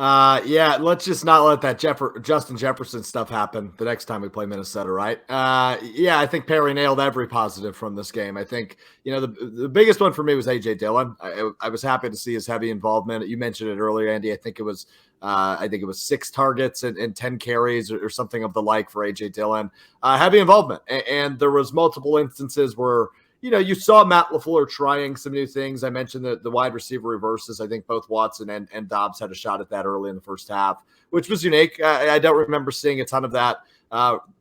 Yeah, let's just not let that Justin Jefferson stuff happen the next time we play Minnesota, right? Yeah, I think Perri nailed every positive from this game. I think, the biggest one for me was A.J. Dillon. I was happy to see his heavy involvement. You mentioned it earlier, Andy. I think it was 6 targets and 10 carries or something of the like for A.J. Dillon. Heavy involvement. And there was multiple instances where, you saw Matt LaFleur trying some new things. I mentioned the wide receiver reverses. I think both Watson and Dobbs had a shot at that early in the first half, which was unique. I don't remember seeing a ton of that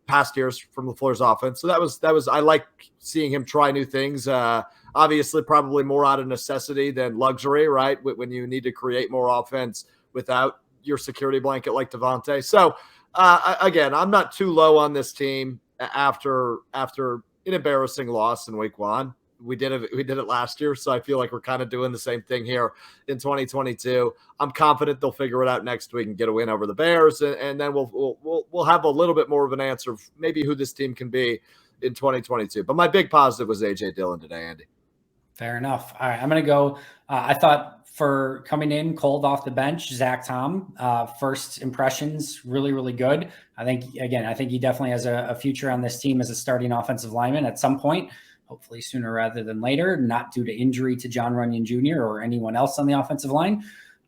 past years from LaFleur's offense. So that was I like seeing him try new things. Obviously, probably more out of necessity than luxury, right? When you need to create more offense without your security blanket like Devontae. So again, I'm not too low on this team after an embarrassing loss in week 1. We did it last year, so I feel like we're kind of doing the same thing here in 2022. I'm confident they'll figure it out next week and get a win over the Bears, and then we'll have a little bit more of an answer of maybe who this team can be in 2022. But my big positive was A.J. Dillon today, Andy. Fair enough. All right, I'm going to go. I thought for coming in cold off the bench, Zach Tom, first impressions, really, really good. I think he definitely has a future on this team as a starting offensive lineman at some point, hopefully sooner rather than later, not due to injury to John Runyon Jr. or anyone else on the offensive line.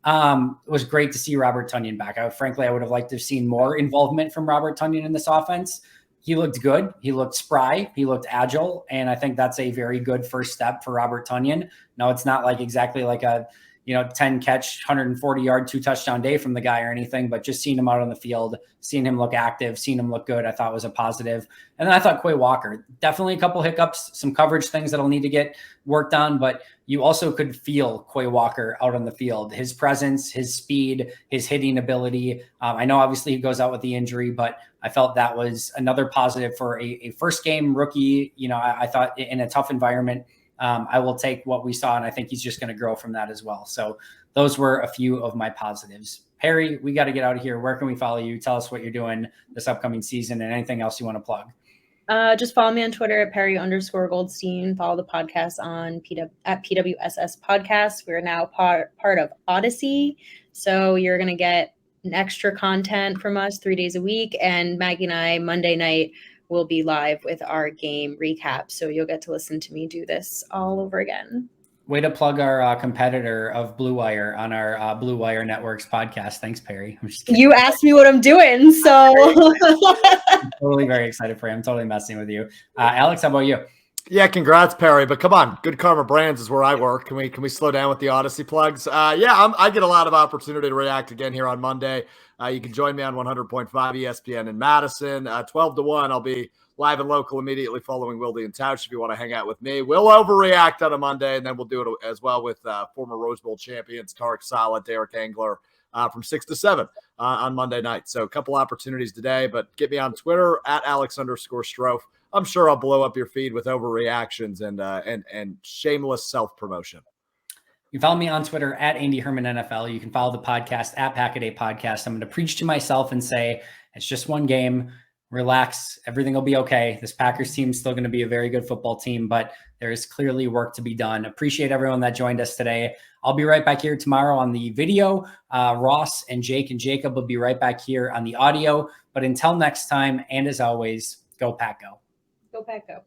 It was great to see Robert Tonyan back. I would have liked to have seen more involvement from Robert Tonyan in this offense. He looked good. He looked spry. He looked agile. And I think that's a very good first step for Robert Tonyan. No, it's not like exactly like a 10 catch, 140 yard, 2 touchdown day from the guy or anything, but just seeing him out on the field, seeing him look active, seeing him look good, I thought was a positive. And then I thought Quay Walker, definitely a couple hiccups, some coverage things that'll need to get worked on, but you also could feel Quay Walker out on the field, his presence, his speed, his hitting ability. I know obviously he goes out with the injury, but I felt that was another positive for a first game rookie. I thought in a tough environment, I will take what we saw, and I think he's just going to grow from that as well. So those were a few of my positives. Perri, we got to get out of here. Where can we follow you? Tell us what you're doing this upcoming season and anything else you want to plug. Just follow me on Twitter at Perri_Goldstein. Follow the podcast on at PWSS Podcast. We're now part of Odyssey. So you're going to get an extra content from us 3 days a week. And Maggie and I, Monday night, will be live with our game recap. So you'll get to listen to me do this all over again. Way to plug our competitor of Blue Wire on our Blue Wire Networks podcast. Thanks, Perri. I'm just kidding. You asked me what I'm doing, so I'm totally very excited for you. I'm totally messing with you. Alex, how about you? Yeah, congrats, Perri. But come on, Good Karma Brands is where I work. Can we slow down with the Odyssey plugs? I get a lot of opportunity to react again here on Monday. You can join me on 100.5 ESPN in Madison. 12 to 1, I'll be live and local immediately following Wilde and Tausch if you want to hang out with me. We'll overreact on a Monday, and then we'll do it as well with former Rose Bowl champions Tarek Saleh, Derek Engler from 6 to 7 on Monday night. So a couple opportunities today, but get me on Twitter at Alex_Strofe. I'm sure I'll blow up your feed with overreactions and shameless self-promotion. You follow me on Twitter at Andy Herman NFL. You can follow the podcast at Packaday Podcast. I'm going to preach to myself and say, it's just one game. Relax. Everything will be okay. This Packers team is still going to be a very good football team, but there is clearly work to be done. Appreciate everyone that joined us today. I'll be right back here tomorrow on the video. Ross and Jake and Jacob will be right back here on the audio. But until next time, and as always, go Pack Go. Go Pack Go.